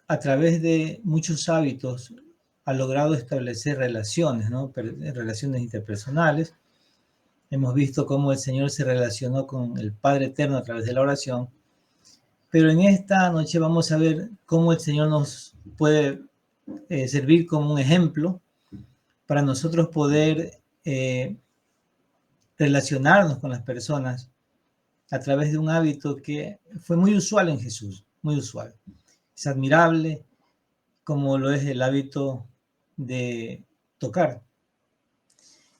a través de muchos hábitos ha logrado establecer relaciones, ¿no? Relaciones interpersonales. Hemos visto cómo el Señor se relacionó con el Padre Eterno a través de la oración. Pero en esta noche vamos a ver cómo el Señor nos puede servir como un ejemplo para nosotros poder relacionarnos con las personas a través de un hábito que fue muy usual en Jesús, muy usual. Es admirable como lo es el hábito de tocar.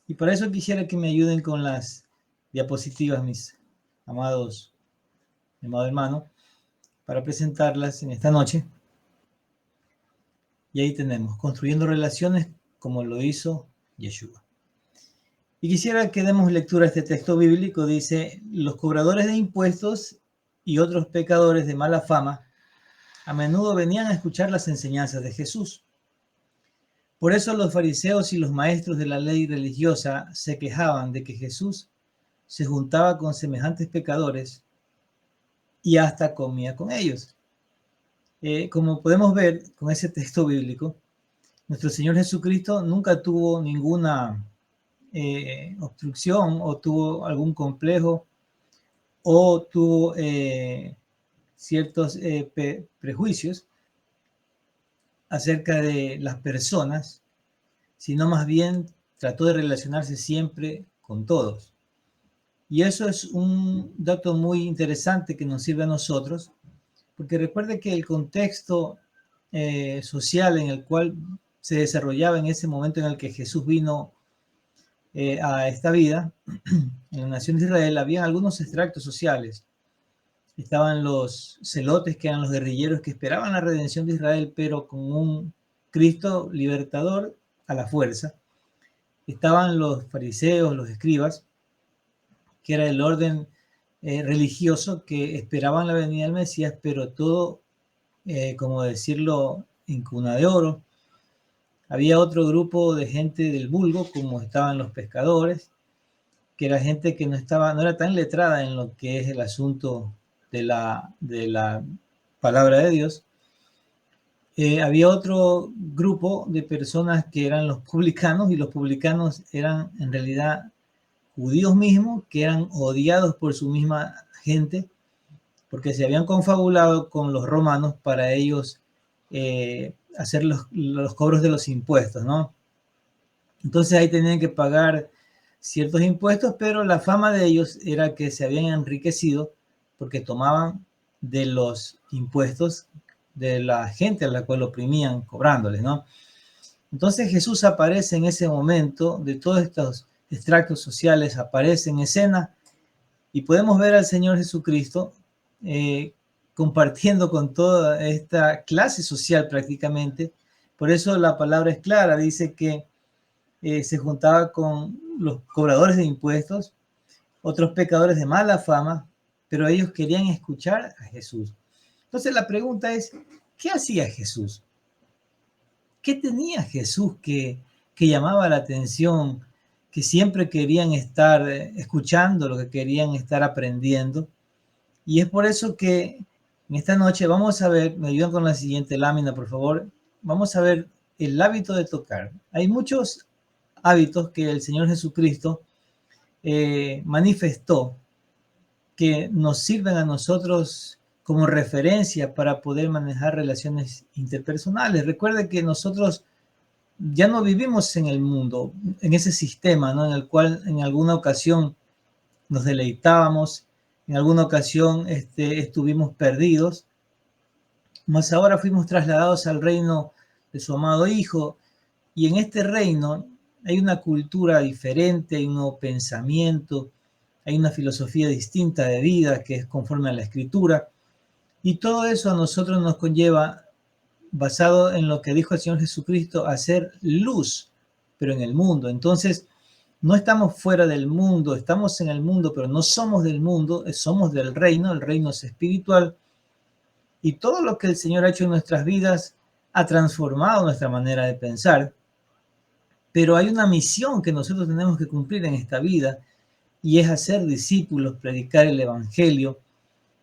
Y para eso quisiera que me ayuden con las diapositivas, mis amados, mi amado hermano, para presentarlas en esta noche. Y ahí tenemos, construyendo relaciones como lo hizo Yeshua. Y quisiera que demos lectura a este texto bíblico. Dice, los cobradores de impuestos y otros pecadores de mala fama a menudo venían a escuchar las enseñanzas de Jesús. Por eso los fariseos y los maestros de la ley religiosa se quejaban de que Jesús se juntaba con semejantes pecadores y hasta comía con ellos. Como podemos ver con ese texto bíblico, nuestro Señor Jesucristo nunca tuvo ninguna obstrucción o tuvo algún complejo o tuvo ciertos prejuicios acerca de las personas, sino más bien trató de relacionarse siempre con todos. Y eso es un dato muy interesante que nos sirve a nosotros, porque recuerde que el contexto social en el cual se desarrollaba en ese momento en el que Jesús vino a esta vida, en la nación de Israel, había algunos extractos sociales. Estaban los celotes, que eran los guerrilleros que esperaban la redención de Israel, pero con un Cristo libertador a la fuerza. Estaban los fariseos, los escribas, que era el orden religioso que esperaban la venida del Mesías, pero todo, como decirlo, en cuna de oro. Había otro grupo de gente del vulgo, como estaban los pescadores, que era gente que no era tan letrada en lo que es el asunto de la palabra de Dios. Había otro grupo de personas que eran los publicanos, y los publicanos eran en realidad judíos mismos que eran odiados por su misma gente porque se habían confabulado con los romanos para ellos hacer los cobros de los impuestos, ¿no? Entonces ahí tenían que pagar ciertos impuestos, pero la fama de ellos era que se habían enriquecido porque tomaban de los impuestos de la gente a la cual oprimían cobrándoles, ¿no? Entonces Jesús aparece en ese momento, de todos estos extractos sociales, aparece en escena y podemos ver al Señor Jesucristo compartiendo con toda esta clase social prácticamente. Por eso la palabra es clara, dice que se juntaba con los cobradores de impuestos, otros pecadores de mala fama, pero ellos querían escuchar a Jesús. Entonces la pregunta es, ¿qué hacía Jesús? ¿Qué tenía Jesús que llamaba la atención, que siempre querían estar escuchando, lo que querían estar aprendiendo? Y es por eso que en esta noche vamos a ver, me ayudan con la siguiente lámina, por favor, vamos a ver el hábito de tocar. Hay muchos hábitos que el Señor Jesucristo manifestó que nos sirven a nosotros como referencia para poder manejar relaciones interpersonales. Recuerde que nosotros ya no vivimos en el mundo, en ese sistema, ¿no? En el cual en alguna ocasión nos deleitábamos, en alguna ocasión estuvimos perdidos, mas ahora fuimos trasladados al reino de su amado Hijo, y en este reino hay una cultura diferente, hay un nuevo pensamiento, hay una filosofía distinta de vida que es conforme a la Escritura, y todo eso a nosotros nos conlleva, basado en lo que dijo el Señor Jesucristo, a ser luz, pero en el mundo. Entonces, no estamos fuera del mundo, estamos en el mundo, pero no somos del mundo, somos del reino, el reino es espiritual, y todo lo que el Señor ha hecho en nuestras vidas ha transformado nuestra manera de pensar, pero hay una misión que nosotros tenemos que cumplir en esta vida, y es hacer discípulos, predicar el Evangelio,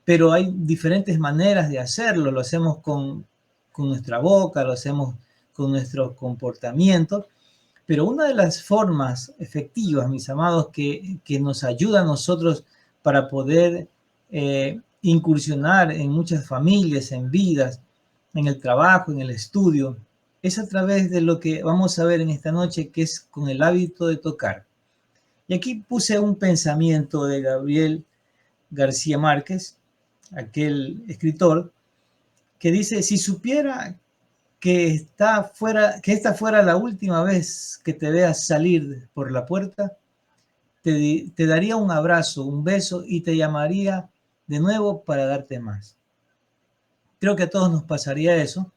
pero hay diferentes maneras de hacerlo. Lo hacemos con nuestra boca, lo hacemos con nuestro comportamiento, pero una de las formas efectivas, mis amados, que nos ayuda a nosotros para poder incursionar en muchas familias, en vidas, en el trabajo, en el estudio, es a través de lo que vamos a ver en esta noche, que es con el hábito de tocar. Y aquí puse un pensamiento de Gabriel García Márquez, aquel escritor, que dice: si supiera que esta fuera la última vez que te veas salir por la puerta, te daría un abrazo, un beso y te llamaría de nuevo para darte más. Creo que a todos nos pasaría eso.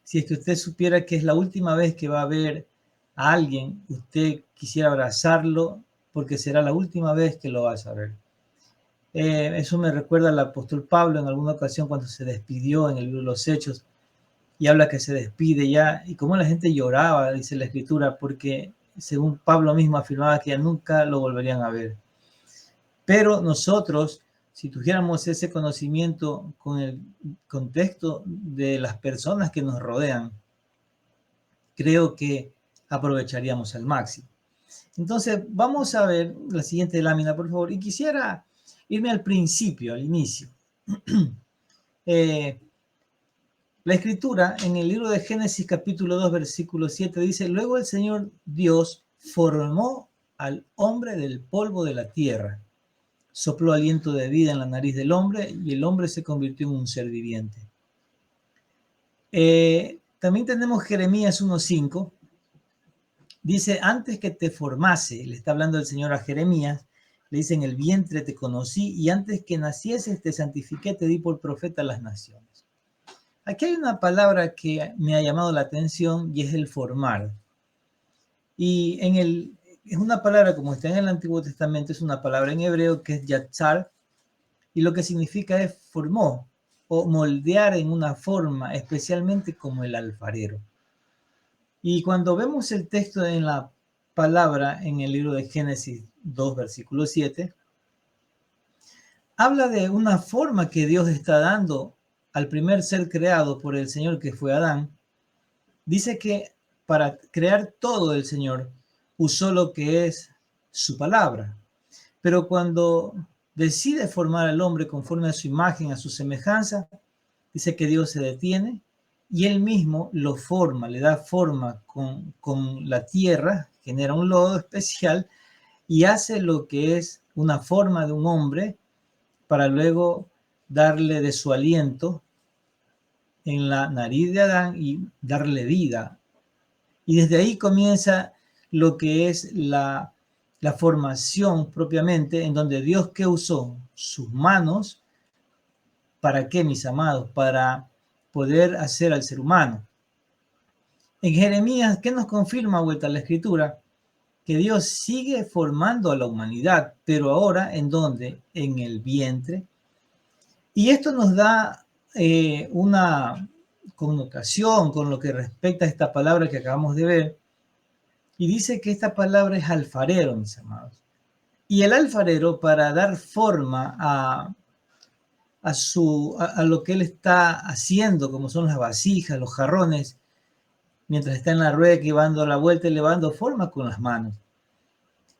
Si es que usted supiera que es la última vez que va a ver a alguien, usted quisiera abrazarlo porque será la última vez que lo vas a ver. Eso me recuerda al apóstol Pablo en alguna ocasión cuando se despidió en el libro de los Hechos, y habla que se despide ya, y cómo la gente lloraba, dice la escritura, porque según Pablo mismo afirmaba que ya nunca lo volverían a ver. Pero nosotros, si tuviéramos ese conocimiento con el contexto de las personas que nos rodean, creo que aprovecharíamos al máximo. Entonces, vamos a ver la siguiente lámina, por favor, y quisiera irme al principio, al inicio. La escritura en el libro de Génesis capítulo 2 versículo 7 dice: luego el Señor Dios formó al hombre del polvo de la tierra, sopló aliento de vida en la nariz del hombre y el hombre se convirtió en un ser viviente. También tenemos Jeremías 1:5, dice: antes que te formase, le está hablando el Señor a Jeremías, le dice: en el vientre te conocí y antes que nacieses te santifiqué, te di por profeta a las naciones. Aquí hay una palabra que me ha llamado la atención y es el formar. Y es una palabra, como está en el Antiguo Testamento, es una palabra en hebreo que es yatzar, y lo que significa es formó o moldear en una forma, especialmente como el alfarero. Y cuando vemos el texto en la palabra en el libro de Génesis 2, versículo 7, habla de una forma que Dios está dando al primer ser creado por el Señor, que fue Adán. Dice que para crear todo el Señor usó lo que es su palabra. Pero cuando decide formar al hombre conforme a su imagen, a su semejanza, dice que Dios se detiene y él mismo lo forma, le da forma con la tierra, genera un lodo especial y hace lo que es una forma de un hombre para luego darle de su aliento en la nariz de Adán y darle vida. Y desde ahí comienza lo que es la formación propiamente, en donde Dios, ¿qué usó? Sus manos. ¿Para qué, mis amados? Para poder hacer al ser humano. En Jeremías, ¿qué nos confirma vuelta a la escritura? Que Dios sigue formando a la humanidad, pero ahora, ¿en dónde? En el vientre. Y esto nos da una connotación con lo que respecta a esta palabra que acabamos de ver. Y dice que esta palabra es alfarero, mis amados. Y el alfarero, para dar forma a lo que él está haciendo, como son las vasijas, los jarrones, mientras está en la rueda que va dando la vuelta y le va dando forma con las manos.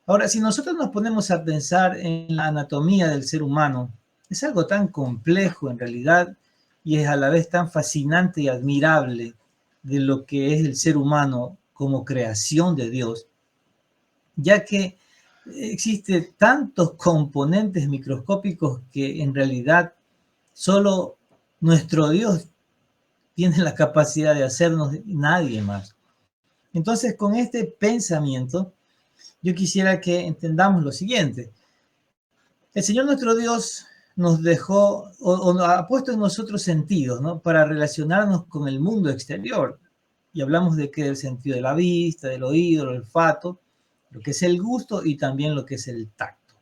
Ahora, si nosotros nos ponemos a pensar en la anatomía del ser humano, es algo tan complejo en realidad y es a la vez tan fascinante y admirable de lo que es el ser humano como creación de Dios, ya que existen tantos componentes microscópicos que en realidad solo nuestro Dios tiene la capacidad de hacernos, nadie más. Entonces, con este pensamiento, yo quisiera que entendamos lo siguiente. El Señor nuestro Dios nos dejó o ha puesto en nosotros sentidos, ¿no? Para relacionarnos con el mundo exterior. Y hablamos de que el sentido de la vista, del oído, el olfato, lo que es el gusto y también lo que es el tacto.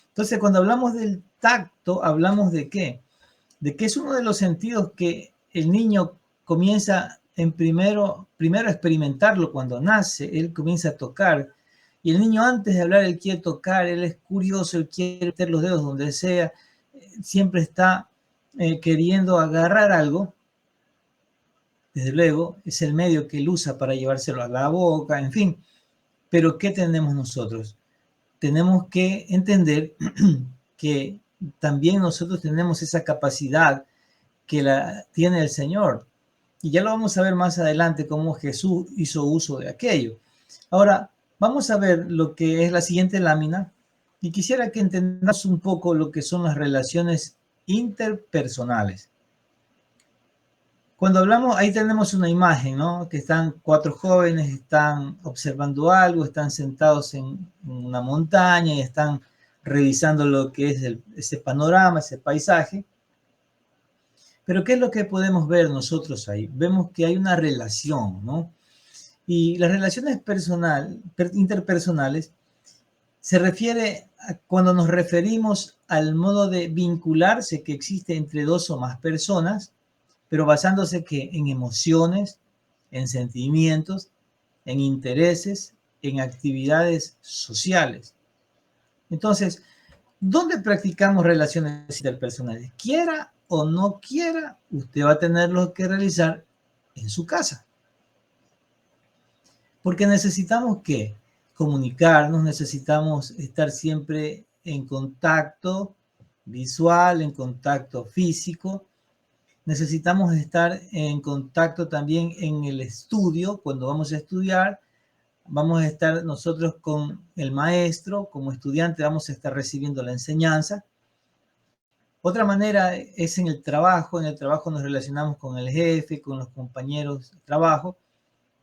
Entonces, cuando hablamos del tacto, hablamos de qué? De que es uno de los sentidos que el niño comienza primero a experimentarlo cuando nace. Él comienza a tocar. Y el niño, antes de hablar, él quiere tocar, él es curioso, él quiere meter los dedos donde sea, siempre está queriendo agarrar algo, desde luego, es el medio que él usa para llevárselo a la boca, en fin. Pero ¿qué tenemos nosotros? Tenemos que entender que también nosotros tenemos esa capacidad que la tiene el Señor. Y ya lo vamos a ver más adelante cómo Jesús hizo uso de aquello. Ahora, vamos a ver lo que es la siguiente lámina y quisiera que entendamos un poco lo que son las relaciones interpersonales. Cuando hablamos, ahí tenemos una imagen, ¿no? Que están 4 jóvenes, están observando algo, están sentados en una montaña y están revisando lo que es ese panorama, ese paisaje. Pero ¿qué es lo que podemos ver nosotros ahí? Vemos que hay una relación, ¿no? Y las relaciones interpersonales se refiere a cuando nos referimos al modo de vincularse que existe entre 2 o más personas, pero basándose que en emociones, en sentimientos, en intereses, en actividades sociales. Entonces, ¿dónde practicamos relaciones interpersonales? Quiera o no quiera, usted va a tenerlo que realizar en su casa. Porque necesitamos ¿qué? Comunicarnos, necesitamos estar siempre en contacto visual, en contacto físico. Necesitamos estar en contacto también en el estudio. Cuando vamos a estudiar, vamos a estar nosotros con el maestro, como estudiante vamos a estar recibiendo la enseñanza. Otra manera es en el trabajo nos relacionamos con el jefe, con los compañeros de trabajo.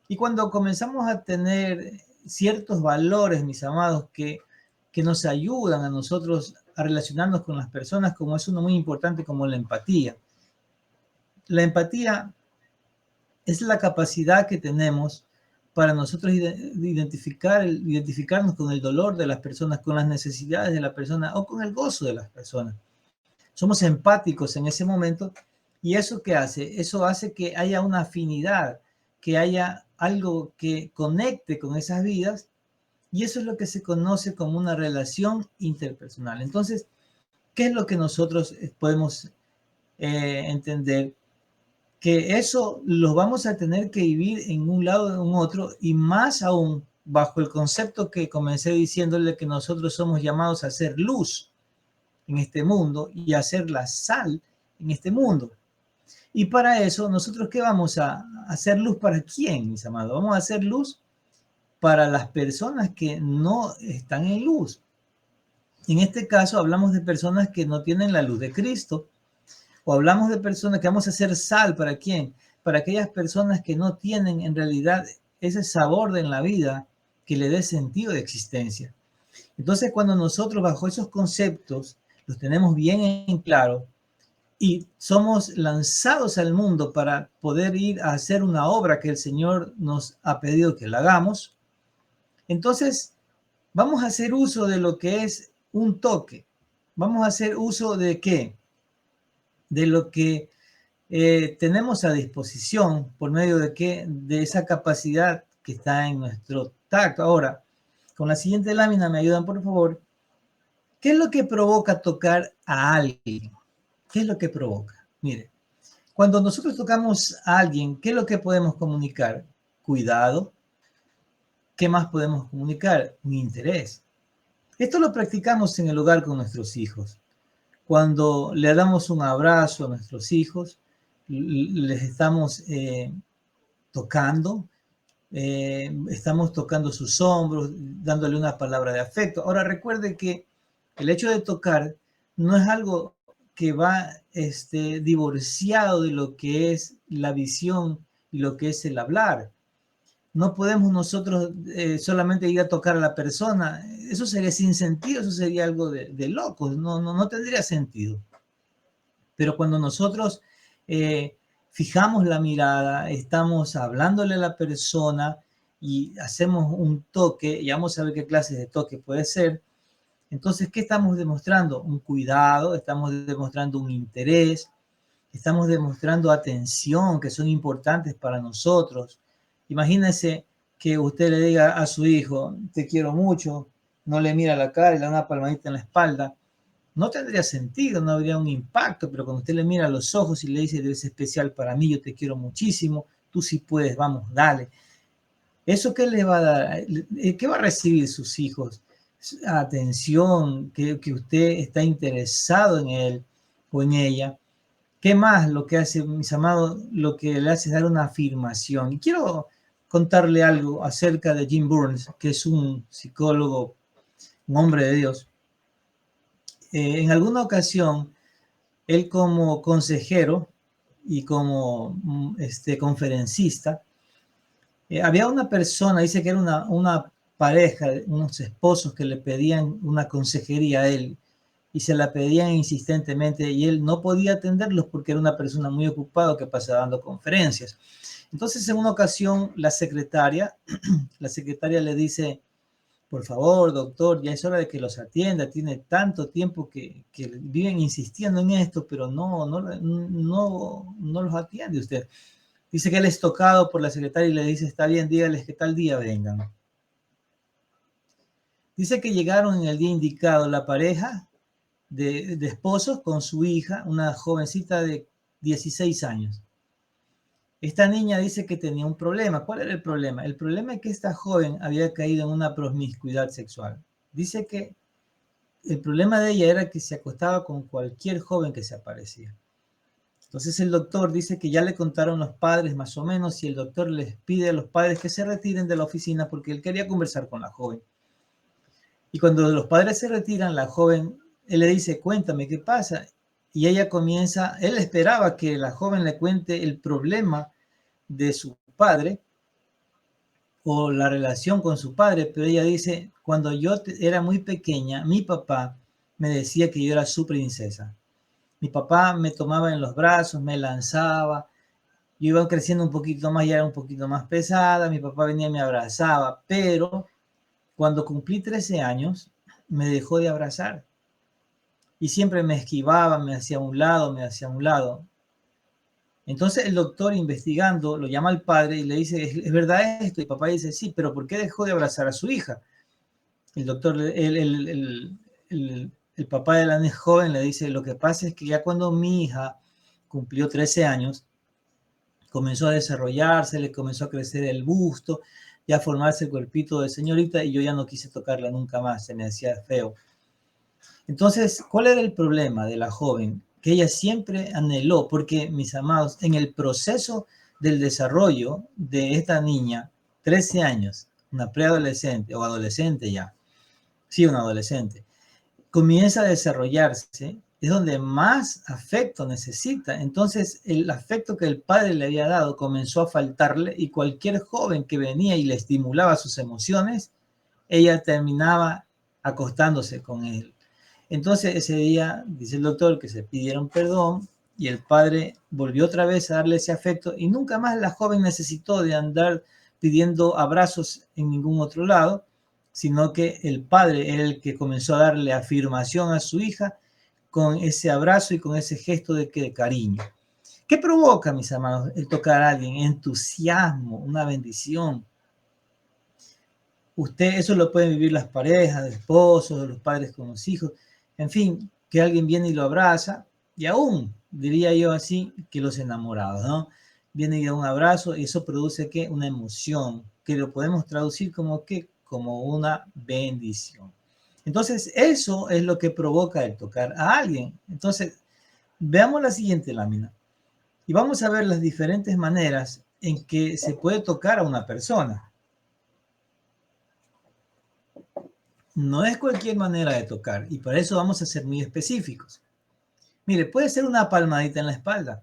Y cuando comenzamos a tener ciertos valores, mis amados, que nos ayudan a nosotros a relacionarnos con las personas, como es uno muy importante como la empatía. La empatía es la capacidad que tenemos para nosotros identificarnos con el dolor de las personas, con las necesidades de la persona o con el gozo de las personas. Somos empáticos en ese momento y ¿eso qué hace? Eso hace que haya una afinidad, que haya algo que conecte con esas vidas y eso es lo que se conoce como una relación interpersonal. Entonces, ¿qué es lo que nosotros podemos entender? Que eso lo vamos a tener que vivir en un lado o en otro y más aún bajo el concepto que comencé diciéndole que nosotros somos llamados a hacer luz en este mundo y a hacer la sal en este mundo. Y para eso, ¿nosotros qué vamos a hacer luz para quién, mis amados? Vamos a hacer luz para las personas que no están en luz. En este caso, hablamos de personas que no tienen la luz de Cristo. O hablamos de personas que vamos a hacer sal, ¿para quién? Para aquellas personas que no tienen en realidad ese sabor en la vida que le dé sentido de existencia. Entonces, cuando nosotros bajo esos conceptos los tenemos bien en claro y somos lanzados al mundo para poder ir a hacer una obra que el Señor nos ha pedido que la hagamos, entonces vamos a hacer uso de lo que es un toque. Vamos a hacer uso de ¿qué? De lo que tenemos a disposición por medio de qué, de esa capacidad que está en nuestro tacto. Ahora, con la siguiente lámina, me ayudan por favor. ¿Qué es lo que provoca tocar a alguien? ¿Qué es lo que provoca? Mire, cuando nosotros tocamos a alguien, ¿qué es lo que podemos comunicar? Cuidado. ¿Qué más podemos comunicar? Un interés. Esto lo practicamos en el hogar con nuestros hijos. Cuando le damos un abrazo a nuestros hijos, les estamos tocando, estamos tocando sus hombros, dándole una palabra de afecto. Ahora recuerde que el hecho de tocar no es algo que va divorciado de lo que es la visión y lo que es el hablar. No podemos nosotros solamente ir a tocar a la persona. Eso sería sin sentido, eso sería algo de locos, no tendría sentido. Pero cuando nosotros fijamos la mirada, estamos hablándole a la persona y hacemos un toque, y vamos a ver qué clase de toque puede ser, entonces, ¿qué estamos demostrando? Un cuidado, estamos demostrando un interés, estamos demostrando atención, que son importantes para nosotros. Imagínense que usted le diga a su hijo, te quiero mucho, no le mira la cara y le da una palmadita en la espalda. no tendría sentido, no habría un impacto, pero cuando usted le mira a los ojos y le dice, eres especial para mí, yo te quiero muchísimo, tú sí puedes, vamos, dale. ¿Eso qué le va a dar? ¿Qué va a recibir sus hijos? Atención, que usted está interesado en él o en ella. ¿Qué más lo que hace, mis amados? Lo que le hace es dar una afirmación. Y quiero contarle algo acerca de Jim Burns, que es un psicólogo, un hombre de Dios. En alguna ocasión, él como consejero y como conferencista, había una persona, dice que era una pareja, unos esposos que le pedían una consejería a él y se la pedían insistentemente y él no podía atenderlos porque era una persona muy ocupada que pasaba dando conferencias. Entonces, en una ocasión, la secretaria le dice, por favor, doctor, ya es hora de que los atienda, tiene tanto tiempo que viven insistiendo en esto, pero no los atiende usted. Dice que él es tocado por la secretaria y le dice, está bien, dígales que tal día vengan. Dice que llegaron en el día indicado la pareja de esposos con su hija, una jovencita de 16 años. Esta niña dice que tenía un problema. ¿Cuál era el problema? El problema es que esta joven había caído en una promiscuidad sexual. Dice que el problema de ella era que se acostaba con cualquier joven que se aparecía. Entonces el doctor dice que ya le contaron los padres más o menos y el doctor les pide a los padres que se retiren de la oficina porque él quería conversar con la joven. Y cuando los padres se retiran, la joven, él le dice, cuéntame, ¿qué pasa? Y ella comienza, él esperaba que la joven le cuente el problema de su padre o la relación con su padre, pero ella dice, cuando yo era muy pequeña, mi papá me decía que yo era su princesa. Mi papá me tomaba en los brazos, me lanzaba, yo iba creciendo un poquito más, ya era un poquito más pesada, mi papá venía y me abrazaba, pero cuando cumplí 13 años, me dejó de abrazar y siempre me esquivaba, me hacía a un lado, me hacía a un lado. Entonces el doctor investigando lo llama al padre y le dice, ¿es verdad esto? Y el papá dice, sí, pero ¿por qué dejó de abrazar a su hija? El doctor, el papá de la joven le dice, lo que pasa es que ya cuando mi hija cumplió 13 años, comenzó a desarrollarse, le comenzó a crecer el busto, ya a formarse el cuerpito de señorita y yo ya no quise tocarla nunca más, se me hacía feo. Entonces, ¿cuál era el problema de la joven? Que ella siempre anheló, porque mis amados, en el proceso del desarrollo de esta niña, 13 años, una preadolescente o adolescente ya, sí, una adolescente, comienza a desarrollarse, es donde más afecto necesita. Entonces, el afecto que el padre le había dado comenzó a faltarle y cualquier joven que venía y le estimulaba sus emociones, ella terminaba acostándose con él. Entonces, ese día, dice el doctor, que se pidieron perdón y el padre volvió otra vez a darle ese afecto y nunca más la joven necesitó de andar pidiendo abrazos en ningún otro lado, sino que el padre era el que comenzó a darle afirmación a su hija con ese abrazo y con ese gesto de cariño. ¿Qué provoca, mis amados, el tocar a alguien? Entusiasmo, una bendición. Eso lo pueden vivir las parejas, los esposos, los padres con los hijos. En fin, que alguien viene y lo abraza, y aún, diría yo así, que los enamorados, ¿no? Viene y da un abrazo y eso produce, ¿qué? Una emoción, que lo podemos traducir como, ¿qué? Como una bendición. Entonces, eso es lo que provoca el tocar a alguien. Entonces, veamos la siguiente lámina y vamos a ver las diferentes maneras en que se puede tocar a una persona. No es cualquier manera de tocar y para eso vamos a ser muy específicos. Mire, puede ser una palmadita en la espalda.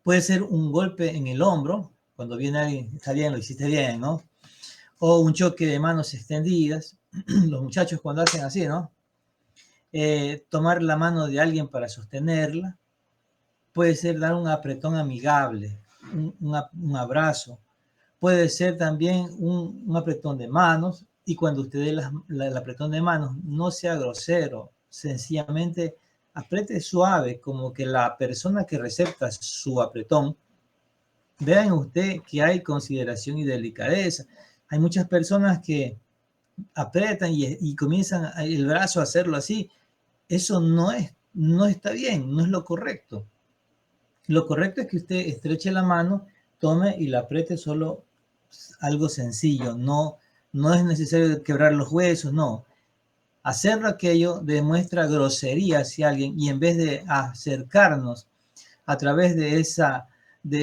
Puede ser un golpe en el hombro, cuando viene alguien, está bien, lo hiciste bien, ¿no? O un choque de manos extendidas. Los muchachos cuando hacen así, ¿no? Tomar la mano de alguien para sostenerla. Puede ser dar un apretón amigable, un abrazo. Puede ser también un apretón de manos y cuando usted dé el apretón de manos, no sea grosero, sencillamente apriete suave, como que la persona que recepta su apretón, vean usted que hay consideración y delicadeza. Hay muchas personas que apretan y comienzan el brazo a hacerlo así, eso no está bien, no es lo correcto. Lo correcto es que usted estreche la mano, tome y la apriete solo algo sencillo. No es necesario quebrar los huesos, no. Hacerlo aquello demuestra grosería hacia alguien y en vez de acercarnos a través de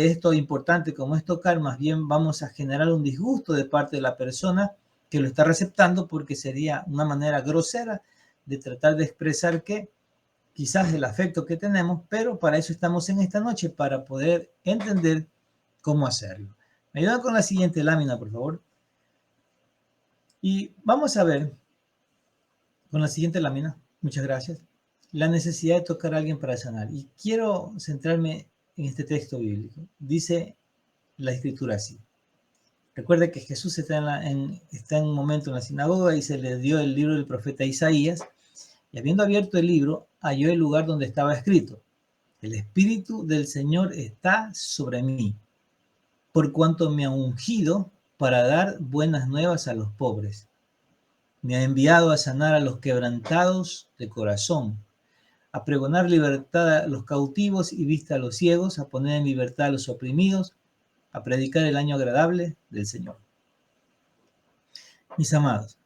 esto importante como es tocar, más bien vamos a generar un disgusto de parte de la persona que lo está receptando porque sería una manera grosera de tratar de expresar que quizás el afecto que tenemos, pero para eso estamos en esta noche, para poder entender cómo hacerlo. Me ayudan con la siguiente lámina, por favor. Y vamos a ver con la siguiente lámina, muchas gracias, la necesidad de tocar a alguien para sanar. Y quiero centrarme en este texto bíblico. Dice la escritura así. Recuerde que Jesús está en un momento en la sinagoga y se le dio el libro del profeta Isaías. Y habiendo abierto el libro, halló el lugar donde estaba escrito: el Espíritu del Señor está sobre mí, por cuanto me ha ungido para dar buenas nuevas a los pobres. Me ha enviado a sanar a los quebrantados de corazón, a pregonar libertad a los cautivos y vista a los ciegos, a poner en libertad a los oprimidos, a predicar el año agradable del Señor. Mis amados,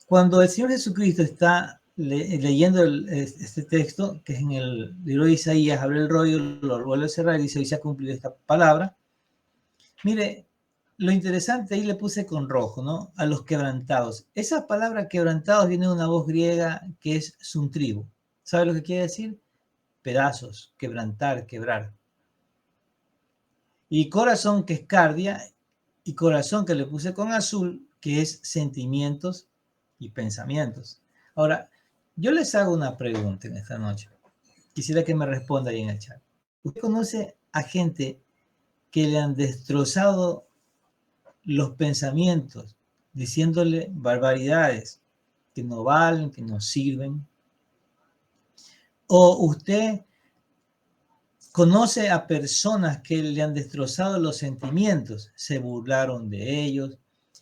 cuando el Señor Jesucristo está leyendo este texto, que es en el libro de Isaías, abre el rollo, lo vuelve a cerrar y dice: hoy se ha cumplido esta palabra. Mire, lo interesante ahí le puse con rojo, ¿no? A los quebrantados. Esa palabra quebrantados viene de una voz griega que es suntribo. ¿Sabe lo que quiere decir? Pedazos, quebrantar, quebrar. Y corazón, que es cardia, y corazón, que le puse con azul, que es sentimientos y pensamientos. Ahora, yo les hago una pregunta en esta noche. Quisiera que me responda ahí en el chat. ¿Usted conoce a gente que le han destrozado los pensamientos, diciéndole barbaridades que no valen, que no sirven? ¿O usted conoce a personas que le han destrozado los sentimientos, se burlaron de ellos,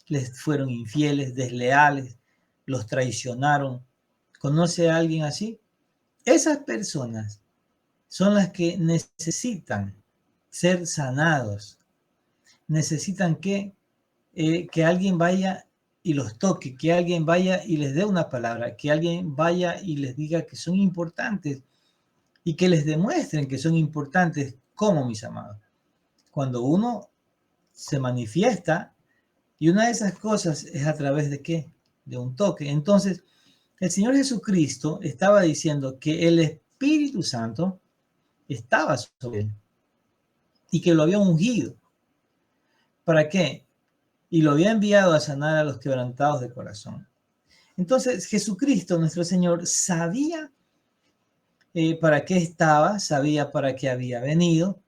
les fueron infieles, desleales, los traicionaron? ¿Conoce a alguien así? Esas personas son las que necesitan ser sanados. Necesitan que alguien vaya y los toque, que alguien vaya y les dé una palabra, que alguien vaya y les diga que son importantes y que les demuestren que son importantes. ¿Cómo, mis amados? Cuando uno se manifiesta, y una de esas cosas es a través de ¿qué? De un toque. Entonces, el Señor Jesucristo estaba diciendo que el Espíritu Santo estaba sobre él y que lo había ungido. ¿Para qué? Y lo había enviado a sanar a los quebrantados de corazón. Entonces, Jesucristo, nuestro Señor, sabía para qué estaba, sabía para qué había venido.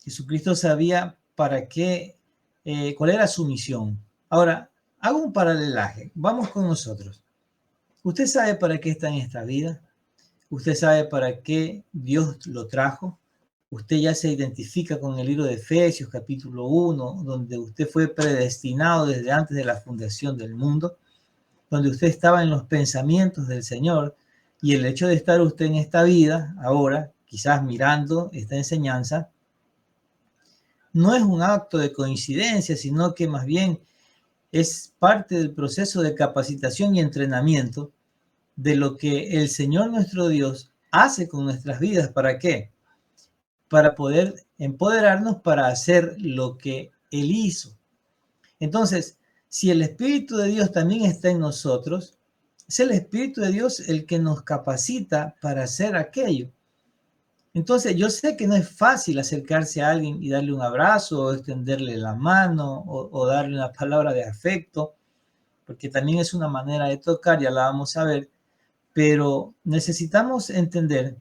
Jesucristo sabía para qué, cuál era su misión. Ahora, hago un paralelaje. Vamos con nosotros. ¿Usted sabe para qué está en esta vida? ¿Usted sabe para qué Dios lo trajo? Usted ya se identifica con el libro de Efesios, capítulo 1, donde usted fue predestinado desde antes de la fundación del mundo, donde usted estaba en los pensamientos del Señor, y el hecho de estar usted en esta vida, ahora, quizás mirando esta enseñanza, no es un acto de coincidencia, sino que más bien es parte del proceso de capacitación y entrenamiento de lo que el Señor nuestro Dios hace con nuestras vidas. ¿Para qué? Para poder empoderarnos para hacer lo que Él hizo. Entonces, si el Espíritu de Dios también está en nosotros, es el Espíritu de Dios el que nos capacita para hacer aquello. Entonces, yo sé que no es fácil acercarse a alguien y darle un abrazo, o extenderle la mano, o darle una palabra de afecto, porque también es una manera de tocar, ya la vamos a ver, pero necesitamos entender,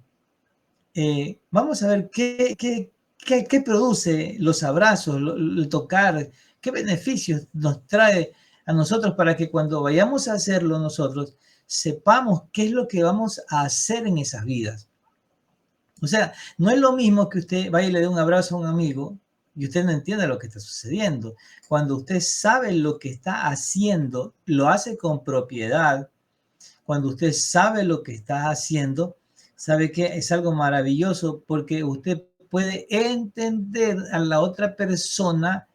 vamos a ver qué produce los abrazos, el tocar, qué beneficios nos trae a nosotros para que cuando vayamos a hacerlo nosotros, sepamos qué es lo que vamos a hacer en esas vidas. O sea, no es lo mismo que usted vaya y le dé un abrazo a un amigo y usted no entienda lo que está sucediendo. Cuando usted sabe lo que está haciendo, lo hace con propiedad. cuando usted sabe lo que está haciendo, sabe que es algo maravilloso porque usted puede entender a la otra persona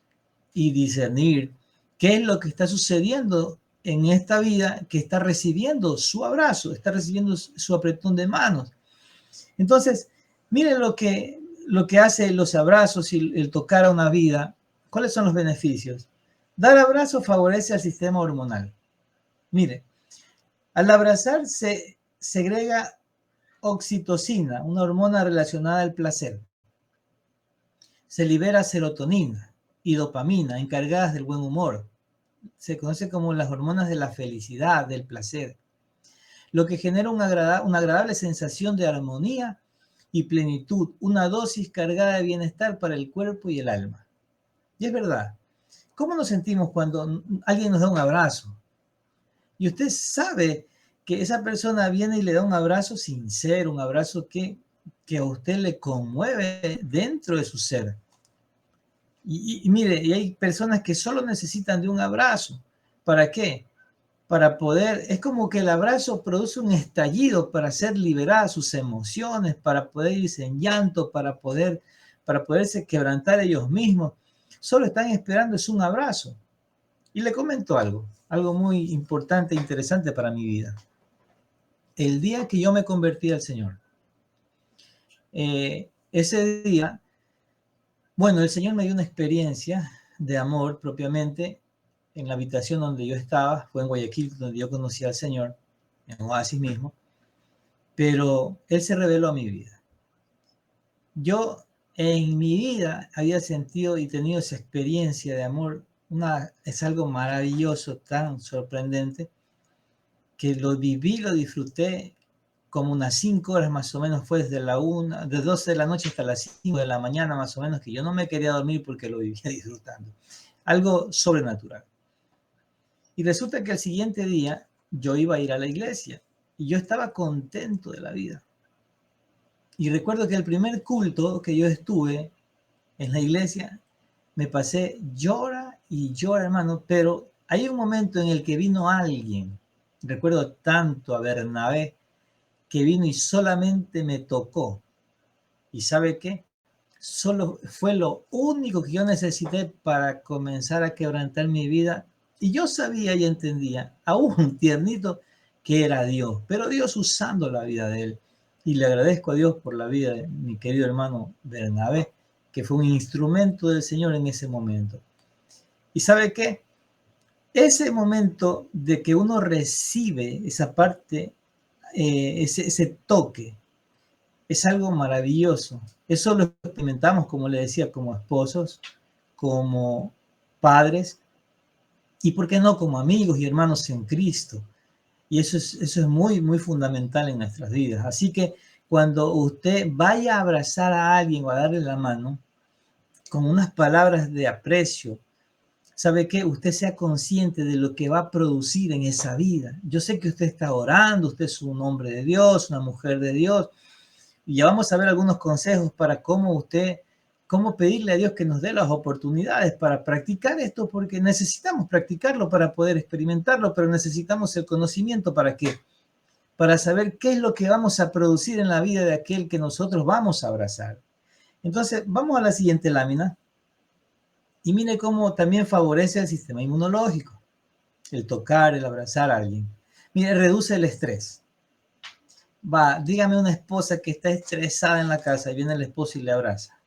y discernir qué es lo que está sucediendo en esta vida, que está recibiendo su abrazo, está recibiendo su apretón de manos. Entonces, miren lo que hace los abrazos y el tocar a una vida. ¿Cuáles son los beneficios? Dar abrazos favorece al sistema hormonal. Mire, al abrazar se segrega oxitocina, una hormona relacionada al placer. Se libera serotonina y dopamina, encargadas del buen humor. Se conoce como las hormonas de la felicidad, del placer, lo que genera una agradable sensación de armonía y plenitud, una dosis cargada de bienestar para el cuerpo y el alma. Y es verdad, ¿cómo nos sentimos cuando alguien nos da un abrazo? Y usted sabe que esa persona viene y le da un abrazo sincero, un abrazo que a usted le conmueve dentro de su ser. Y mire, y hay personas que solo necesitan de un abrazo. ¿Para qué? Para poder, es como que el abrazo produce un estallido para hacer liberadas sus emociones, para poder irse en llanto, para poderse quebrantar ellos mismos. Solo están esperando es un abrazo. Y le comento algo muy importante e interesante para mi vida. El día que yo me convertí al Señor, ese día, bueno, el Señor me dio una experiencia de amor propiamente en la habitación donde yo estaba, fue en Guayaquil, donde yo conocí al Señor, en Oasis mismo, pero Él se reveló a mi vida. Yo en mi vida había sentido y tenido esa experiencia de amor, es algo maravilloso, tan sorprendente, que lo viví, lo disfruté como unas 5 horas más o menos, fue desde de 12 de la noche hasta las 5 de la mañana más o menos, que yo no me quería dormir porque lo vivía disfrutando. Algo sobrenatural. Y resulta que el siguiente día yo iba a ir a la iglesia y yo estaba contento de la vida. Y recuerdo que el primer culto que yo estuve en la iglesia, me pasé llora y llora, hermano, pero hay un momento en el que vino alguien, recuerdo tanto a Bernabé, que vino y solamente me tocó. ¿Y sabe qué? Solo fue lo único que yo necesité para comenzar a quebrantar mi vida. Y yo sabía y entendía, aún tiernito, que era Dios, pero Dios usando la vida de él. Y le agradezco a Dios por la vida de mi querido hermano Bernabé, que fue un instrumento del Señor en ese momento. ¿Y sabe qué? Ese momento de que uno recibe esa parte, ese toque, es algo maravilloso. Eso lo experimentamos, como le decía, como esposos, como padres y, ¿por qué no?, como amigos y hermanos en Cristo. Y eso es muy, muy fundamental en nuestras vidas. Así que cuando usted vaya a abrazar a alguien o a darle la mano, con unas palabras de aprecio, ¿sabe qué? Usted sea consciente de lo que va a producir en esa vida. Yo sé que usted está orando, usted es un hombre de Dios, una mujer de Dios, y ya vamos a ver algunos consejos para cómo pedirle a Dios que nos dé las oportunidades para practicar esto, porque necesitamos practicarlo para poder experimentarlo, pero necesitamos el conocimiento ¿para qué? Para saber qué es lo que vamos a producir en la vida de aquel que nosotros vamos a abrazar. Entonces, vamos a la siguiente lámina. Y mire cómo también favorece el sistema inmunológico, el tocar, el abrazar a alguien. Mire, reduce el estrés. Dígame una esposa que está estresada en la casa y viene el esposo y le abraza